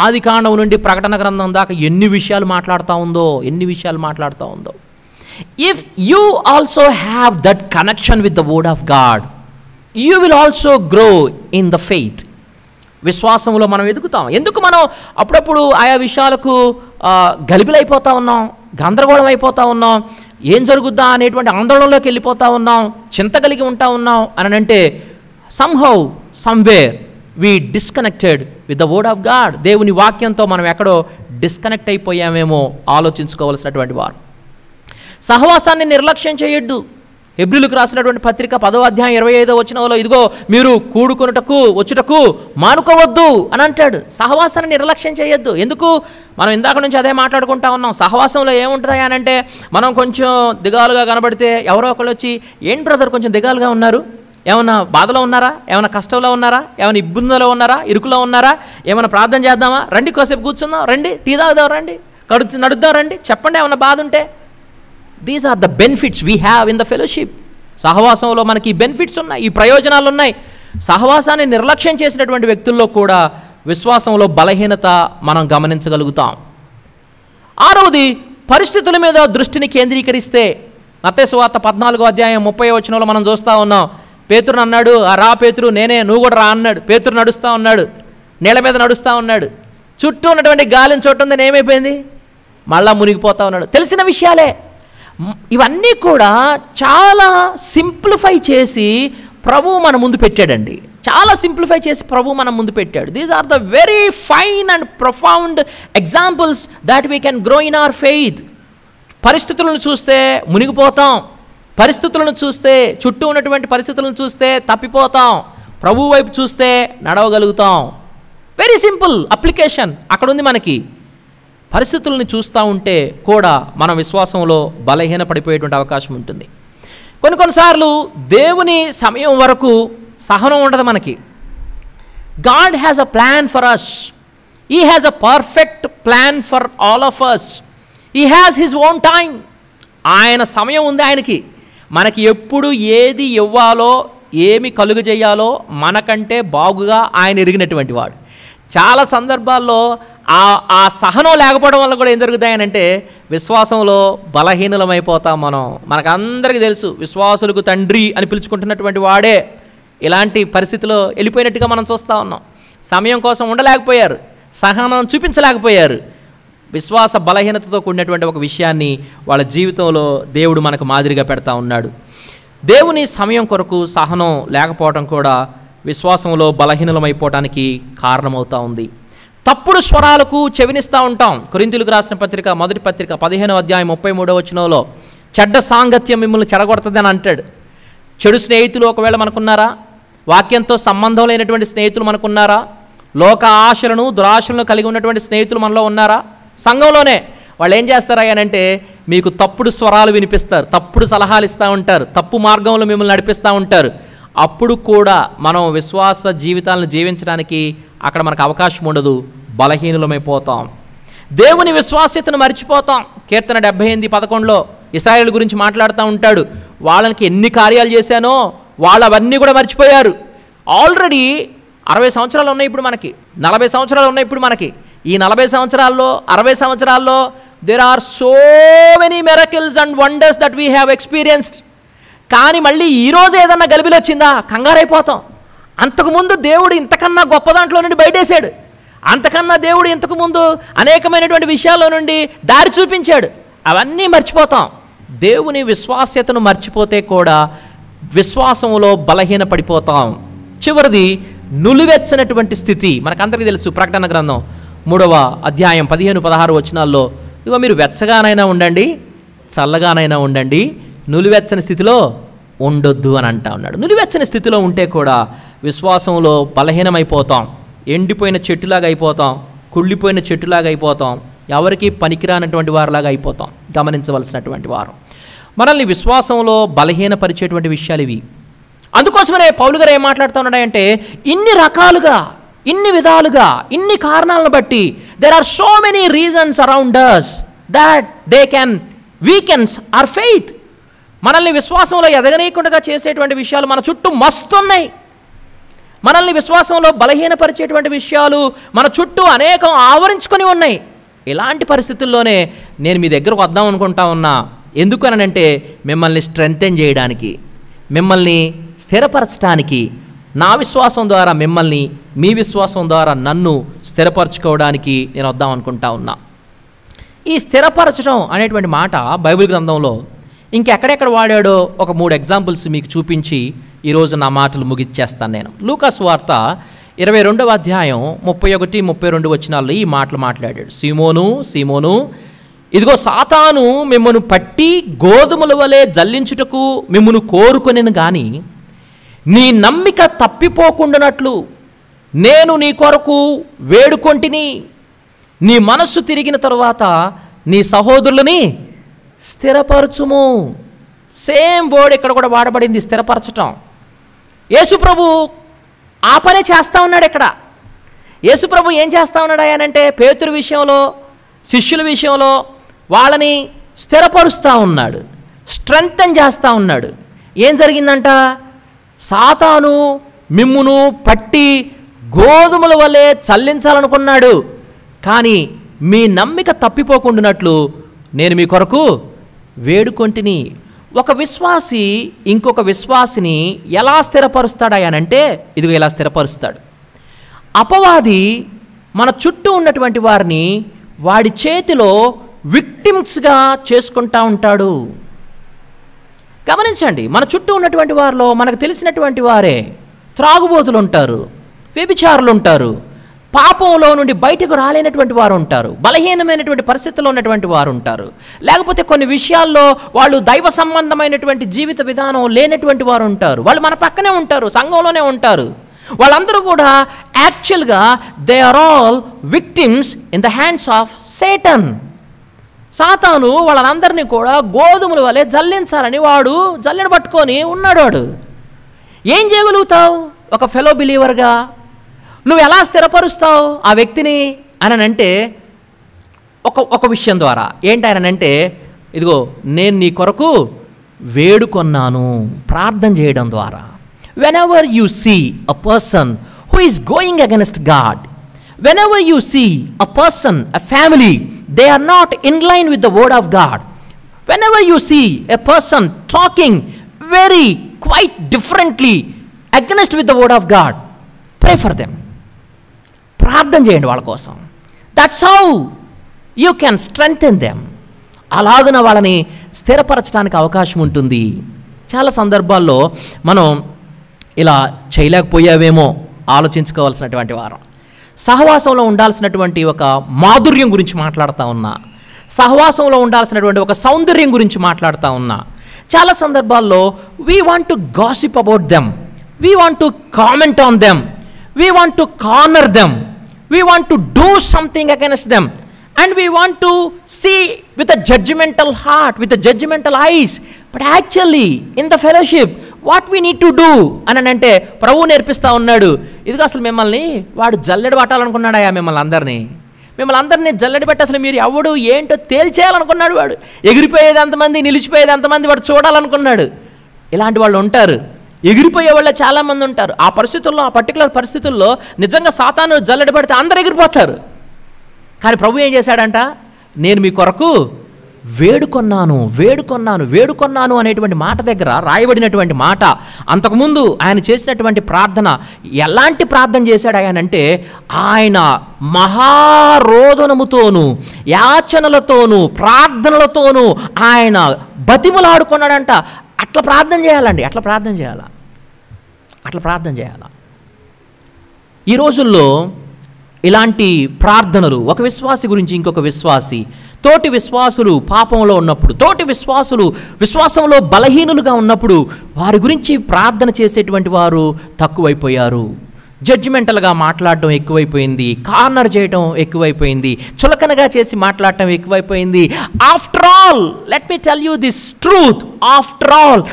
ఆదికాండం నుండి ప్రకటన గ్రంథం దాకా ఎన్ని విషయాలు మాట్లాడుతూ ఉందో. If you also have that connection with the word of God, you will also grow in the faith. విశ్వాసంలో మనం ఎదుగుతాం. ఎందుకు మనం అప్పుడప్పుడు ఆయా విషయాలకు గలిబిలైపోతూ ఉన్నాం, గందరగోళం అయిపోతూ ఉన్నాం, ఏం జరుగుద్దా అనేటువంటి ఆందోళనలోకి వెళ్ళిపోతూ ఉన్నాం, చింత కలిగి ఉంటా ఉన్నాం అని అంటే somehow somewhere we disconnected with the word of God. దేవుని వాక్యంతో మనం ఎక్కడో డిస్కనెక్ట్ అయిపోయామేమో ఆలోచించుకోవాల్సినటువంటి వారు. సహవాసాన్ని నిర్లక్ష్యం చేయొద్దు. హెబ్రీయులకు రాసినటువంటి పత్రిక 10వ అధ్యాయం 25వ వచనంలో ఇదిగో మీరు కూడుకొనుటకు వచ్చుటకు మానుకోవద్దు అని అంటాడు. సహవాసాన్ని నిర్లక్ష్యం చేయొద్దు. ఎందుకు? మనం ఇందాక నుంచి అదే మాట్లాడుకుంటా ఉన్నాం. సహవాసంలో ఏముంటుంది అని అంటే మనం కొంచెం దిగాలుగా కనబడితే ఎవరో ఒకళ్ళు వచ్చి, ఏంటి బ్రదర్ కొంచెం దిగాలుగా ఉన్నారు, ఏమన్నా బాధలో ఉన్నారా, ఏమైనా కష్టంలో ఉన్నారా, ఏమైనా ఇబ్బందిలో ఉన్నారా, ఇరుకులో ఉన్నారా, ఏమైనా ప్రార్థన చేద్దామా, రండి కోసేపు కూర్చుందాం, రండి టీ తాగుదాం, రండి నడుద్దాం, రండి చెప్పండి ఏమన్నా బాధ ఉంటే. These are the benefits we have in the fellowship. సహవాసంలో మనకి ఈ బెనిఫిట్స్ ఉన్నాయి, ఈ ప్రయోజనాలు ఉన్నాయి. సహవాసాన్ని నిర్లక్ష్యం చేసినటువంటి వ్యక్తుల్లో కూడా విశ్వాసంలో బలహీనత మనం గమనించగలుగుతాం. 6వది, పరిస్థితుల మీద దృష్టిని కేంద్రీకరిస్తే. మత్తయి సువార్త 14వ అధ్యాయం 30వ వచనంలో మనం చూస్తూ ఉన్నాం. పేతురుని అన్నాడు, రా పేతురు నేనే, నువ్వు కూడా రా అన్నాడు. పేతురు నడుస్తూ ఉన్నాడు, నీళ్ళ మీద నడుస్తూ ఉన్నాడు. చుట్టూ ఉన్నటువంటి గాలిని చూడటం ఏమైపోయింది, మళ్ళా మునిగిపోతూ ఉన్నాడు. తెలిసిన విషయాలే. ఇవన్నీ కూడా చాలా సింప్లిఫై చేసి ప్రభువు మన ముందు పెట్టాడండి. చాలా సింప్లిఫై చేసి ప్రభువు మన ముందు పెట్టాడు. These are the very fine and profound examples that we can grow in our faith. పరిస్థితులను చూస్తే మునిగిపోతాం, పరిస్థితులను చూస్తే, చుట్టూ ఉన్నటువంటి పరిస్థితులను చూస్తే తప్పిపోతాం, ప్రభువు వైపు చూస్తే నడవగలుగుతాం. వెరీ సింపుల్ అప్లికేషన్ అక్కడ ఉంది మనకి. పరిస్థితులను చూస్తూ ఉంటే కూడా మనం విశ్వాసంలో బలహీన పడిపోయేటువంటి అవకాశం ఉంటుంది. కొన్నిసార్లు దేవుని సమయం వరకు సహనం ఉండదు మనకి. God has a plan for us. He has a perfect plan for all of us. He has his own time. ఆయన సమయం ఉంది ఆయనకి. మనకి ఎప్పుడు ఏది ఇవ్వాలో, ఏమి కలుగు చేయాలో మనకంటే బాగుగా ఆయన ఎరిగినటువంటి వాడు. చాలా సందర్భాల్లో ఆ సహనం లేకపోవడం వల్ల కూడా ఏం జరుగుతాయనంటే విశ్వాసంలో బలహీనమైపోతాం మనం. మనకందరికీ తెలుసు, విశ్వాసులకు తండ్రి అని పిలుచుకుంటున్నటువంటి వాడే ఇలాంటి పరిస్థితిలో వెళ్ళిపోయినట్టుగా మనం చూస్తూ ఉన్నాం. సమయం కోసం ఉండలేకపోయారు, సహనం చూపించలేకపోయారు. విశ్వాస బలహీనతతో కూడినటువంటి ఒక విషయాన్ని వాళ్ళ జీవితంలో దేవుడు మనకు మాదిరిగా పెడతా ఉన్నాడు. దేవుని సమయం కొరకు సహనం లేకపోవడం కూడా విశ్వాసంలో బలహీనమైపోవటానికి కారణమవుతూ ఉంది. తప్పుడు స్వరాలకు చెవినిస్తూ ఉంటాం. కొరింథీయులకు రాసిన పత్రిక 1వ పత్రిక 15వ అధ్యాయం 33వ వచనంలో చెడ్డ సాంగత్యం మిమ్మల్ని చెడగొడుతుంది అని అంటాడు. చెడు స్నేహితులు ఒకవేళ మనకున్నారా? వాక్యంతో సంబంధం లేనటువంటి స్నేహితులు మనకున్నారా? లోక ఆశలను దురాశలను కలిగి ఉన్నటువంటి స్నేహితులు మనలో ఉన్నారా? సంఘంలోనే వాళ్ళు ఏం చేస్తారా అని అంటే మీకు తప్పుడు స్వరాలు వినిపిస్తారు, తప్పుడు సలహాలు ఇస్తూ ఉంటారు, తప్పు మార్గంలో మిమ్మల్ని నడిపిస్తూ ఉంటారు. అప్పుడు కూడా మనం విశ్వాస జీవితాలను జీవించడానికి అక్కడ మనకు అవకాశం ఉండదు, బలహీనులమైపోతాం. దేవుని విశ్వాస్యతను మర్చిపోతాం. కీర్తన 78:11 ఇశ్రాయేలు గురించి మాట్లాడుతూ ఉంటాడు. వాళ్ళకి ఎన్ని కార్యాలు చేశానో వాళ్ళు అవన్నీ కూడా మర్చిపోయారు. ఆల్రెడీ 60 సంవత్సరాలు ఉన్నాయి ఇప్పుడు మనకి, 40 సంవత్సరాలు ఉన్నాయి ఇప్పుడు మనకి. ఈ 40 సంవత్సరాల్లో 60 సంవత్సరాల్లో there are so many miracles and wonders that we have experienced. కానీ మళ్ళీ ఈరోజు ఏదన్నా గలిబిలి వచ్చిందా కంగారైపోతాం. అంతకుముందు దేవుడు ఇంతకన్నా గొప్ప దాంట్లో నుండి బయటేశాడు, అంతకన్నా దేవుడు ఇంతకుముందు అనేకమైనటువంటి విషయాల్లో నుండి దారి చూపించాడు. అవన్నీ మర్చిపోతాం. దేవుని విశ్వాస్యతను మర్చిపోతే కూడా విశ్వాసంలో బలహీన పడిపోతాం. చివరిది నులివెచ్చనటువంటి స్థితి. మనకందరికీ తెలుసు, ప్రకటన గ్రంథం 3వ అధ్యాయం 15-16 వచనాల్లో, ఇదిగో మీరు వెచ్చగానైనా ఉండండి, చల్లగానైనా ఉండండి, నులివెచ్చని స్థితిలో ఉండొద్దు అని అంటా ఉన్నాడు. నులివెచ్చని స్థితిలో ఉంటే కూడా విశ్వాసంలో బలహీనమైపోతాం, ఎండిపోయిన చెట్టులాగా అయిపోతాం, కుళ్ళిపోయిన చెట్టులాగా అయిపోతాం, ఎవరికి పనికిరానటువంటి వారిలాగా అయిపోతాం. గమనించవలసినటువంటి వారు. మనల్ని విశ్వాసంలో బలహీనపరిచేటువంటి విషయాలు ఇవి. అందుకోసమనే పౌలు గారు ఏం మాట్లాడుతూ ఉన్నాడంటే, ఇన్ని రకాలుగా, ఇన్ని విధాలుగా, ఇన్ని కారణాలను బట్టి there are so many reasons around us that they can weaken our faith. మనల్ని విశ్వాసంలో ఎదగనీయకుండా చేసేటువంటి విషయాలు మన చుట్టూ మస్తున్నాయి. మనల్ని విశ్వాసంలో బలహీనపరిచేటువంటి విషయాలు మన చుట్టూ అనేకం ఆవరించుకొని ఉన్నాయి. ఇలాంటి పరిస్థితుల్లోనే నేను మీ దగ్గరకు వద్దాం అనుకుంటా ఉన్నా. ఎందుకనంటే మిమ్మల్ని స్ట్రెంథెన్ చేయడానికి, మిమ్మల్ని స్థిరపరచడానికి, నా విశ్వాసం ద్వారా మిమ్మల్ని, మీ విశ్వాసం ద్వారా నన్ను స్థిరపరచుకోవడానికి నేను వద్దాం అనుకుంటా ఉన్నా. ఈ స్థిరపరచడం అనేటువంటి మాట బైబిల్ గ్రంథంలో ఇంకెక్కడెక్కడ వాడాడో ఒక 3 ఎగ్జాంపుల్స్ మీకు చూపించి ఈరోజు నా మాటలు ముగిచ్చేస్తాను నేను. లూకాసు వార్త 22వ అధ్యాయం 31-32 వచనాల్లో ఈ మాటలు మాట్లాడాడు. సీమోను, సీమోను, ఇదిగో సాతాను మిమ్మను పట్టి గోధుమల వలె జల్లించుటకు మిమ్మను కోరుకొనెను గాని నీ నమ్మిక తప్పిపోకుండానట్లు నేను నీ కొరకు వేడుకొంటిని. నీ మనస్సు తిరిగిన తరువాత నీ సహోదరులని స్థిరపరచుము. సేమ్ వర్డ్ ఇక్కడ కూడా వాడబడింది, స్థిరపరచటం. యేసుప్రభు ఆ పనే చేస్తూ ఉన్నాడు. ఇక్కడ యేసుప్రభు ఏం చేస్తూ ఉన్నాడు అనంటే, పేతురు విషయంలో, శిష్యుల విషయంలో వాళ్ళని స్థిరపరుస్తూ ఉన్నాడు, స్ట్రెంథెన్ చేస్తూ ఉన్నాడు. ఏం జరిగిందంట? సాతాను మిమ్మును పట్టి గోధుమల వలె చల్లించాలనుకున్నాడు, కానీ మీ నమ్మిక తప్పిపోకుండానట్లు నేను మీ కొరకు వేడుకొంటిని. ఒక విశ్వాసి ఇంకొక విశ్వాసిని ఎలా స్థిరపరుస్తాడనంటే, ఇదిగో ఇలా స్థిరపరుస్తాడు. అపవాది మన చుట్టూ ఉన్నటువంటి వారిని వాడి చేతిలో విక్టిమ్స్గా చేసుకుంటా ఉంటాడు. గమనించండి, మన చుట్టూ ఉన్నటువంటి వారిలో మనకు తెలిసినటువంటి వారే త్రాగుబోతులు ఉంటారు, వ్యభిచారులు ఉంటారు, పాపంలో నుండి బయటకు రాలేనటువంటి వారు ఉంటారు, బలహీనమైనటువంటి పరిస్థితుల్లో ఉన్నటువంటి వారు ఉంటారు, లేకపోతే కొన్ని విషయాల్లో వాళ్ళు దైవ సంబంధమైనటువంటి జీవిత విధానం లేనటువంటి వారు ఉంటారు. వాళ్ళు మన పక్కనే ఉంటారు, సంఘంలోనే ఉంటారు. వాళ్ళందరూ కూడా యాక్చువల్గా they are all victims in the hands of Satan. సాతాను వాళ్ళందరినీ కూడా గోధుమల వలె జల్లించాలని వాడు జల్లెడ పట్టుకొని ఉన్నాడు. వాడు ఏం చేయగలుగుతావు? ఒక ఫెలో బిలీవర్గా నువ్వు ఎలా స్థిరపరుస్తావు ఆ వ్యక్తిని అని అంటే, ఒక విషయం ద్వారా ఏంటనంటే, ఇదిగో నేను నీ కొరకు వేడుకొన్నాను, ప్రార్థన చేయడం ద్వారా. whenever you see a person who is going against God, whenever you see a person, a family, they are not in line with the word of God, whenever you see a person talking very quite differently against with the word of God, pray for them. ప్రార్థన చేయండి వాళ్ళ కోసం. That's how you can strengthen them. అలాగున వాళ్ళని స్థిరపరచడానికి అవకాశం ఉంటుంది. చాలా సందర్భాల్లో మనం ఇలా చేయలేకపోయావేమో ఆలోచించుకోవాల్సినటువంటి వారం. సహవాసంలో ఉండాల్సినటువంటి ఒక మాధుర్యం గురించి మాట్లాడుతూ ఉన్నా, సహవాసంలో ఉండాల్సినటువంటి ఒక సౌందర్యం గురించి మాట్లాడుతూ ఉన్నా. చాలా సందర్భాల్లో we want to gossip about them, we want to comment on them, we want to corner them, we want to do something against them. And we want to see with a judgmental heart, with a judgmental eyes. But actually, in the fellowship, what we need to do అని అంటే ప్రభువు నేర్పిస్తూ ఉన్నాడు. ఇదిగో అసలు మిమ్మల్ని వాడు జల్లెడ పట్టాలనుకున్నాడయా, మిమ్మల్ని అందరినీ జల్లెడ పెట్టి అసలు మీరు ఎవడు ఏంటో తేల్చేయాలనుకున్నాడు. వాడు ఎగిరిపోయేది ఎంతమంది, నిలిచిపోయేది ఎంతమంది వాడు చూడాలనుకున్నాడు. ఇలాంటి వాళ్ళు ఉంటారు. ఎగిరిపోయే వాళ్ళే చాలామంది ఉంటారు. ఆ పరిస్థితుల్లో, ఆ పర్టికులర్ పరిస్థితుల్లో నిజంగా సాతాను జల్లెడ పడితే అందరు ఎగిరిపోతారు. కానీ ప్రభు ఏం చేశాడంట, నేను మీ కొరకు వేడుకొన్నాను అనేటువంటి మాట దగ్గర రాయబడినటువంటి మాట. అంతకుముందు ఆయన చేసినటువంటి ప్రార్థన ఎలాంటి ప్రార్థన చేశాడు ఆయనంటే, ఆయన మహారోదనముతోనూ యాచనలతోనూ ప్రార్థనలతోనూ ఆయన బతిమలాడుకున్నాడంట. అట్లా ప్రార్థన చేయాలా. ఈ రోజుల్లో ఇలాంటి ప్రార్థనలు, ఒక విశ్వాసి గురించి ఇంకొక విశ్వాసి, తోటి విశ్వాసులు పాపంలో ఉన్నప్పుడు, తోటి విశ్వాసులు విశ్వాసంలో బలహీనులుగా ఉన్నప్పుడు వారి గురించి ప్రార్థన చేసేటువంటి వారు తక్కువైపోయారు. జడ్జిమెంటల్గా మాట్లాడటం ఎక్కువైపోయింది, కార్నర్ చేయటం ఎక్కువైపోయింది, చులకనగా చేసి మాట్లాడటం ఎక్కువైపోయింది. After all, let me tell you this truth, after all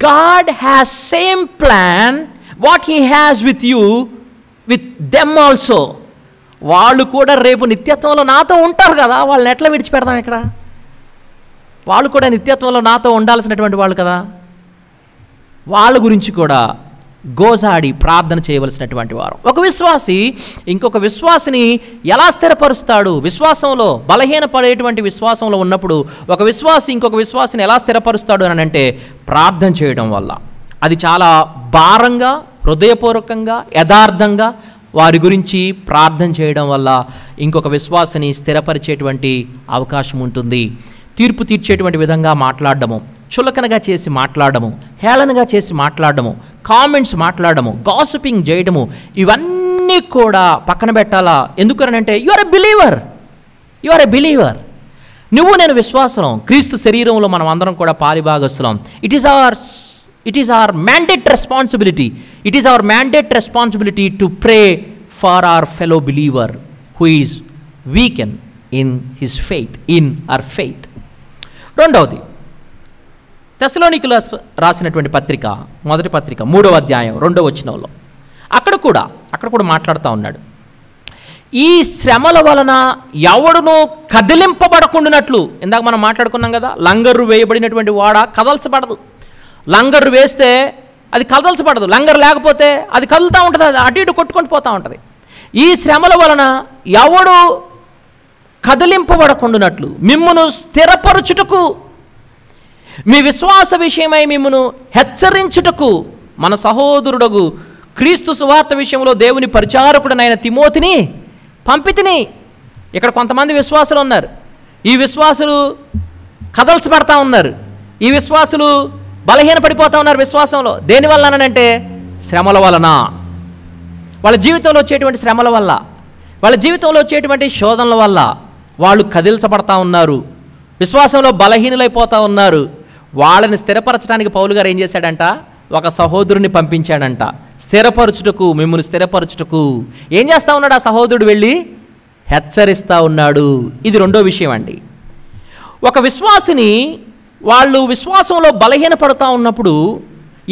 God has same plan what he has with you, with them also. వాళ్ళు కూడా రేపు నిత్యత్వంలో నాతో ఉంటారు కదా, వాళ్ళని ఎట్లా విడిచిపెడదాం? ఇక్కడ వాళ్ళు కూడా నిత్యత్వంలో నాతో ఉండాల్సినటువంటి వాళ్ళు కదా. వాళ్ళ గురించి కూడా గోజాడి ప్రార్థన చేయవలసినటువంటి వారు. ఒక విశ్వాసి ఇంకొక విశ్వాసిని ఎలా స్థిరపరుస్తాడు? విశ్వాసంలో బలహీనపడేటువంటి విశ్వాసంలో ఉన్నప్పుడు ఒక విశ్వాసి ఇంకొక విశ్వాసిని ఎలా స్థిరపరుస్తాడు అని అంటే ప్రార్థన చేయడం వల్ల. అది చాలా భారంగా, హృదయపూర్వకంగా, యథార్థంగా వారి గురించి ప్రార్థన చేయడం వల్ల ఇంకొక విశ్వాసిని స్థిరపరిచేటువంటి అవకాశం ఉంటుంది. తీర్పు తీర్చేటువంటి విధంగా మాట్లాడడము, చులకనగా చేసి మాట్లాడము, హేళనగా చేసి మాట్లాడము, కామెంట్స్ మాట్లాడము, గాసిపింగ్ చేయడము, ఇవన్నీ కూడా పక్కన పెట్టాలా. ఎందుకనంటే యు ఆర్ ఎ బిలీవర్. నువ్వు నేను విశ్వాసం, క్రీస్తు శరీరంలో మనం అందరం కూడా పాలిభాగస్తులం. It is our mandate responsibility to pray for our fellow believer who is weaken in his faith, in our faith. రెండవది, తెస్సలోనికీయులకు రాసినటువంటి పత్రిక, మొదటి పత్రిక 3వ అధ్యాయం 2వ వచనంలో అక్కడ కూడా మాట్లాడుతూ ఉన్నాడు. ఈ శ్రమల వలన ఎవడునూ కదిలింపబడకుండానట్లు. ఇందాక మనం మాట్లాడుకున్నాం కదా, లంగరు వేయబడినటువంటి వాడ కదల్చబడదు. లంగరు వేస్తే అది కదల్చబడదు, లంగరు లేకపోతే అది కదులుతూ ఉంటుంది, అది అటు ఇటు కొట్టుకొని పోతూ ఉంటుంది. ఈ శ్రమల వలన ఎవడు కదిలింపబడకుండానట్లు మిమ్మును స్థిరపరచుటకు, మీ విశ్వాస విషయమై మిమ్మును హెచ్చరించుటకు మన సహోదరుడగు క్రీస్తు సువార్త విషయంలో దేవుని పరిచారకుడనైన తిమోతిని పంపితిని. ఇక్కడ కొంతమంది విశ్వాసులు ఉన్నారు. ఈ విశ్వాసులు కదల్చబడతా ఉన్నారు. ఈ విశ్వాసులు బలహీనపడిపోతూ ఉన్నారు విశ్వాసంలో. దేనివల్లనంటే శ్రమల వలన, వాళ్ళ జీవితంలో వచ్చేటువంటి శ్రమల వల్ల, వాళ్ళ జీవితంలో వచ్చేటువంటి శోధనల వల్ల వాళ్ళు కదిల్చబడతా ఉన్నారు, విశ్వాసంలో బలహీనులైపోతూ ఉన్నారు. వాళ్ళని స్థిరపరచడానికి పౌలు గారు ఏం చేశాడంట, ఒక సహోదరుని పంపించాడంట. మిమ్మల్ని స్థిరపరచుటకు ఏం చేస్తూ ఉన్నాడు ఆ సహోదరుడు? వెళ్ళి హెచ్చరిస్తూ ఉన్నాడు. ఇది రెండో విషయం అండి. ఒక విశ్వాసిని వాళ్ళు విశ్వాసంలో బలహీనపడుతూ ఉన్నప్పుడు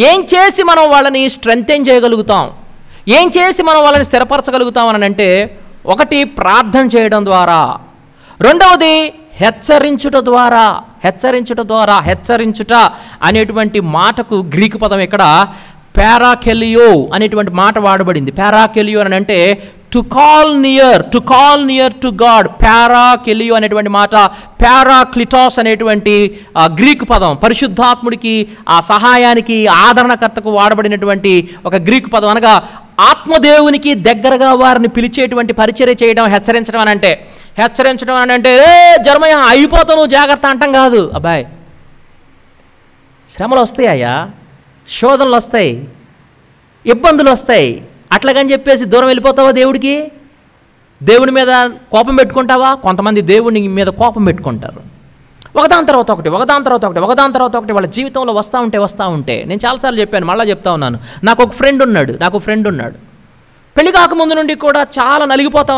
ఏం చేసి మనం వాళ్ళని స్ట్రెంథెన్ చేయగలుగుతాం, ఏం చేసి మనం వాళ్ళని స్థిరపరచగలుగుతాం అని అంటే, ఒకటి ప్రార్థన చేయడం ద్వారా, రెండవది హెచ్చరించుట ద్వారా. హెచ్చరించుట అనేటువంటి మాటకు గ్రీకు పదం ఇక్కడ పారాకెలియో అనేటువంటి మాట వాడబడింది. పారాకెలియో అని అంటే to call near to God. పారాకెలియో అనేటువంటి మాట పారాక్లిటాస్ అనేటువంటి గ్రీకు పదం, పరిశుద్ధాత్ముడికి ఆ సహాయానికి ఆదరణకర్తకు వాడబడినటువంటి ఒక గ్రీకు పదం. అనగా ఆత్మదేవునికి దగ్గరగా వారిని పిలిచేటువంటి పరిచర్య చేయడం హెచ్చరించడం అని అంటే. హెచ్చరించడం అని అంటే జర్మయ అయిపోతావు నువ్వు జాగ్రత్త అంటాం కాదు. అబ్బాయి, శ్రమలు వస్తాయా, శోధనలు వస్తాయి, ఇబ్బందులు వస్తాయి, అట్లాగని చెప్పేసి దూరం వెళ్ళిపోతావా దేవుడికి? దేవుని మీద కోపం పెట్టుకుంటావా? కొంతమంది దేవుని మీద కోపం పెట్టుకుంటారు. ఒకదాని తర్వాత ఒకటి వాళ్ళ జీవితంలో వస్తూ ఉంటే నేను చాలాసార్లు చెప్పాను, మళ్ళీ చెప్తా ఉన్నాను. నాకు ఒక ఫ్రెండ్ ఉన్నాడు. పెళ్లి కాకముందు నుండి కూడా చాలా నలిగిపోతా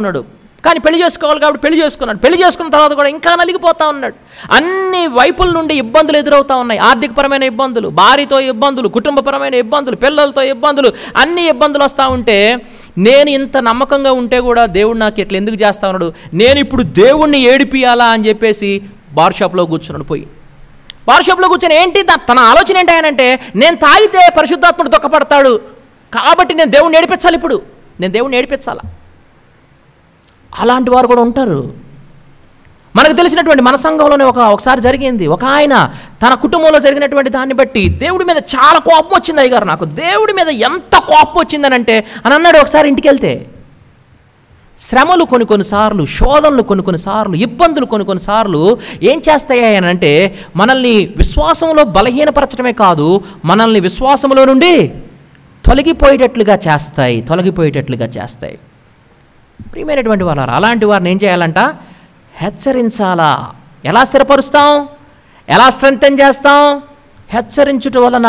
ఉన్నాడు. కానీ పెళ్లి చేసుకోవాలి కాబట్టి పెళ్లి చేసుకున్నాడు. పెళ్లి చేసుకున్న తర్వాత కూడా ఇంకా నలిగిపోతూ ఉన్నాడు. అన్ని వైపుల నుండి ఇబ్బందులు ఎదురవుతూ ఉన్నాయి. ఆర్థికపరమైన ఇబ్బందులు, భార్యతో ఇబ్బందులు, కుటుంబపరమైన ఇబ్బందులు, పిల్లలతో ఇబ్బందులు, అన్ని ఇబ్బందులు వస్తూ ఉంటే నేను ఇంత నమ్మకంగా ఉంటే కూడా దేవుడు నాకు ఇట్లా ఎందుకు చేస్తా ఉన్నాడు, నేను ఇప్పుడు దేవుణ్ణి ఏడిపియాలా అని చెప్పేసి బార్ షాప్లో కూర్చున్నాడు. పోయి బార్ షాప్లో కూర్చొని ఏంటి తన ఆలోచన ఏంటి అంటే, నేను తాగితే పరిశుద్ధాత్ముడు దుఃఖపడతాడు కాబట్టి నేను దేవుణ్ణి ఏడిపించాలి, ఇప్పుడు నేను దేవుణ్ణి ఏడిపించాలా. అలాంటి వారు కూడా ఉంటారు. మనకు తెలిసినటువంటి మన సంఘంలోనే ఒకసారి జరిగింది. ఒక ఆయన తన కుటుంబంలో జరిగినటువంటి దాన్ని బట్టి దేవుడి మీద చాలా కోపం వచ్చింది. అయ్యగారు నాకు దేవుడి మీద ఎంత కోపం వచ్చిందనంటే అని అన్నాడు. ఒకసారి ఇంటికి వెళ్తే శ్రమలు కొన్నిసార్లు, శోధనలు కొన్నిసార్లు, ఇబ్బందులు కొన్నిసార్లు ఏం చేస్తాయి అని అంటే మనల్ని విశ్వాసంలో బలహీనపరచడమే కాదు, మనల్ని విశ్వాసంలో నుండి తొలగిపోయేటట్లుగా చేస్తాయి. ప్రియమైనటువంటి వారు, అలాంటి వారిని ఏం చేయాలంట? హెచ్చరించాలా. ఎలా స్థిరపరుస్తాం? ఎలా స్ట్రెంథెన్ చేస్తాం? హెచ్చరించుట వలన.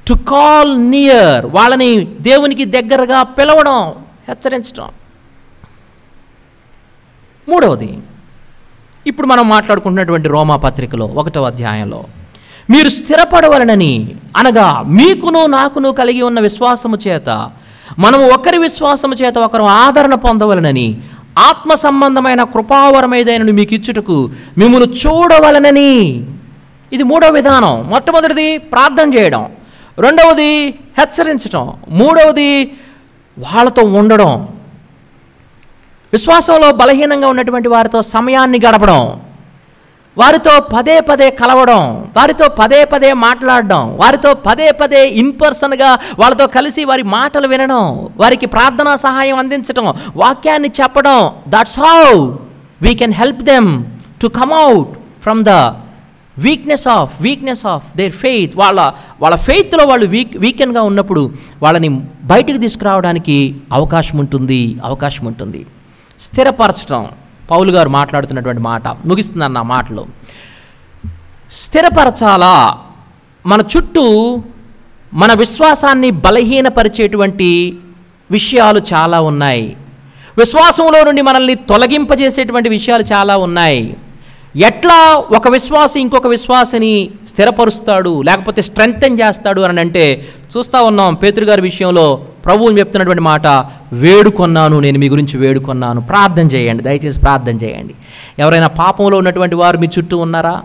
టు కాల్ నియర్, వాళ్ళని దేవునికి దగ్గరగా పిలవడం, హెచ్చరించడం. మూడవది, ఇప్పుడు మనం మాట్లాడుకుంటున్నటువంటి రోమా పత్రికలో 1వ అధ్యాయంలో, మీరు స్థిరపడవలనని, అనగా మీకును నాకును కలిగి ఉన్న విశ్వాసము చేత మనము ఒకరి విశ్వాసము చేత ఒకరు ఆదరణ పొందవలనని, ఆత్మ సంబంధమైన కృపావరమైదైనను మీకు ఇచ్చుటకు మిమ్మల్ని చూడవలనని. ఇది మూడవ విధానం. మొట్టమొదటిది ప్రార్థన చేయడం, రెండవది హెచ్చరించడం, మూడవది వాళ్ళతో ఉండడం. విశ్వాసంలో బలహీనంగా ఉన్నటువంటి వారితో సమయాన్ని గడపడం, వారితో పదే పదే కలవడం, వారితో పదే పదే మాట్లాడడం, వారితో పదే పదే ఇన్పర్సన్గా వాళ్ళతో కలిసి వారి మాటలు వినడం, వారికి ప్రార్థనా సహాయం అందించడం, వాక్యాన్ని చెప్పడం. That's how we can help them to come out from the weakness of their faith. వాళ్ళ ఫెయిత్లో వాళ్ళు వీకెన్గా ఉన్నప్పుడు వాళ్ళని బయటికి తీసుకురావడానికి అవకాశం ఉంటుంది. స్థిరపరచడం, పౌలు గారు మాట్లాడుతున్నటువంటి మాట, ముగిస్తున్నాను నా మాటలు. స్థిరపరచాలా. మన చుట్టూ మన విశ్వాసాన్ని బలహీనపరిచేటువంటి విషయాలు చాలా ఉన్నాయి. విశ్వాసంలో నుండి మనల్ని తొలగింపజేసేటువంటి విషయాలు చాలా ఉన్నాయి. ఎట్లా ఒక విశ్వాసి ఇంకొక విశ్వాసిని స్థిరపరుస్తాడు, లేకపోతే స్ట్రెంథెన్ చేస్తాడు అని అంటే చూస్తూ ఉన్నాం. పేతురు గారి విషయంలో ప్రభువుని చెప్తున్నటువంటి మాట, నేను మీ గురించి వేడుకొన్నాను, ప్రార్థన చేయండి, దయచేసి ప్రార్థన చేయండి. ఎవరైనా పాపంలో ఉన్నటువంటి వారు మీ చుట్టూ ఉన్నారా?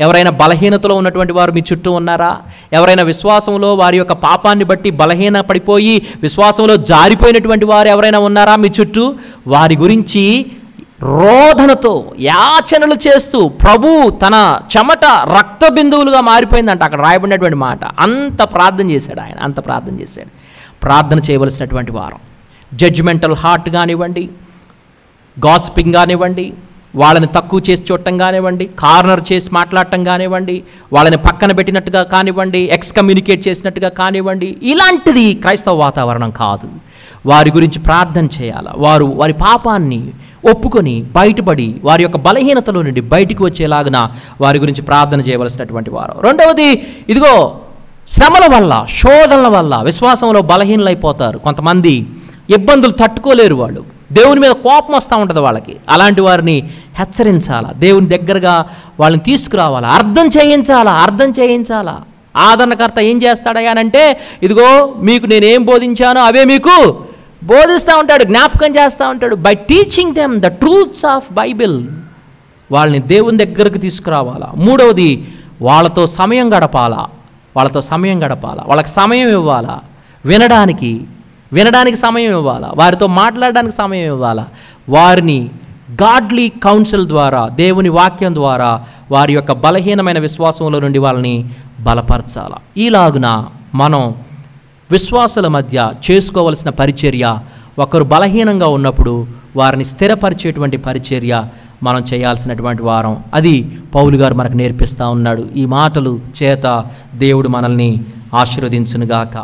ఎవరైనా బలహీనతలో ఉన్నటువంటి వారు మీ చుట్టూ ఉన్నారా? ఎవరైనా విశ్వాసంలో వారి యొక్క పాపాన్ని బట్టి బలహీన పడిపోయి విశ్వాసంలో జారిపోయినటువంటి వారు ఎవరైనా ఉన్నారా మీ చుట్టూ? వారి గురించి రోదనతో యాచనలు చేస్తూ ప్రభు తన చెమట రక్త బిందువులుగా మారిపోయిందంట. అక్కడ రాయబడినటువంటి మాట. అంత ప్రార్థన చేశాడు ఆయన, అంత ప్రార్థన చేశాడు. ప్రార్థన చేయవలసినటువంటి వారం. జడ్జిమెంటల్ హార్ట్ కానివ్వండి, గాసిపింగ్ కానివ్వండి, వాళ్ళని తక్కువ చేసి చూడటం కానివ్వండి, కార్నర్ చేసి మాట్లాడటం కానివ్వండి, వాళ్ళని పక్కన పెట్టినట్టుగా కానివ్వండి, ఎక్స్కమ్యూనికేట్ చేసినట్టుగా కానివ్వండి, ఇలాంటిది క్రైస్తవ వాతావరణం కాదు. వారి గురించి ప్రార్థన చేయాలి. వారి పాపాన్ని ఒప్పుకొని బయటపడి వారి యొక్క బలహీనతలో నుండి బయటికి వచ్చేలాగున వారి గురించి ప్రార్థన చేయవలసినటువంటి వారు. రెండవది, ఇదిగో శ్రమల వల్ల, శోధనల వల్ల విశ్వాసంలో బలహీనలైపోతారు. కొంతమంది ఇబ్బందులు తట్టుకోలేరు, వాళ్ళు దేవుని మీద కోపం వస్తూ ఉంటుంది వాళ్ళకి. అలాంటి వారిని హెచ్చరించాలా, దేవుని దగ్గరగా వాళ్ళని తీసుకురావాలా, అర్థం చేయించాలా. ఆదరణకర్త ఏం చేస్తాడయ్యానంటే, ఇదిగో మీకు నేనేం బోధించానో అవే మీకు బోధిస్తూ ఉంటాడు, జ్ఞాపకం చేస్తూ ఉంటాడు. By teaching them the truths of Bible. వాళ్ళని దేవుని దగ్గరకు తీసుకురావాలా. మూడవది, వాళ్ళతో సమయం గడపాలా. వాళ్ళకి సమయం ఇవ్వాలా. వినడానికి సమయం ఇవ్వాలా. వారితో మాట్లాడడానికి సమయం ఇవ్వాలా. వారిని గాడ్లీ కౌన్సిల్ ద్వారా, దేవుని వాక్యం ద్వారా వారి యొక్క బలహీనమైన విశ్వాసంలో నుండి వాళ్ళని బలపరచాలా. ఈలాగున మనం విశ్వాసుల మధ్య చేసుకోవలసిన పరిచర్య, ఒకరు బలహీనంగా ఉన్నప్పుడు వారిని స్థిరపరిచేటువంటి పరిచర్య మనం చేయాల్సినటువంటి వారం. అది పౌలు గారు మనకు నేర్పిస్తూ ఉన్నాడు. ఈ మాటలు చేత దేవుడు మనల్ని ఆశీర్వదించునుగాక.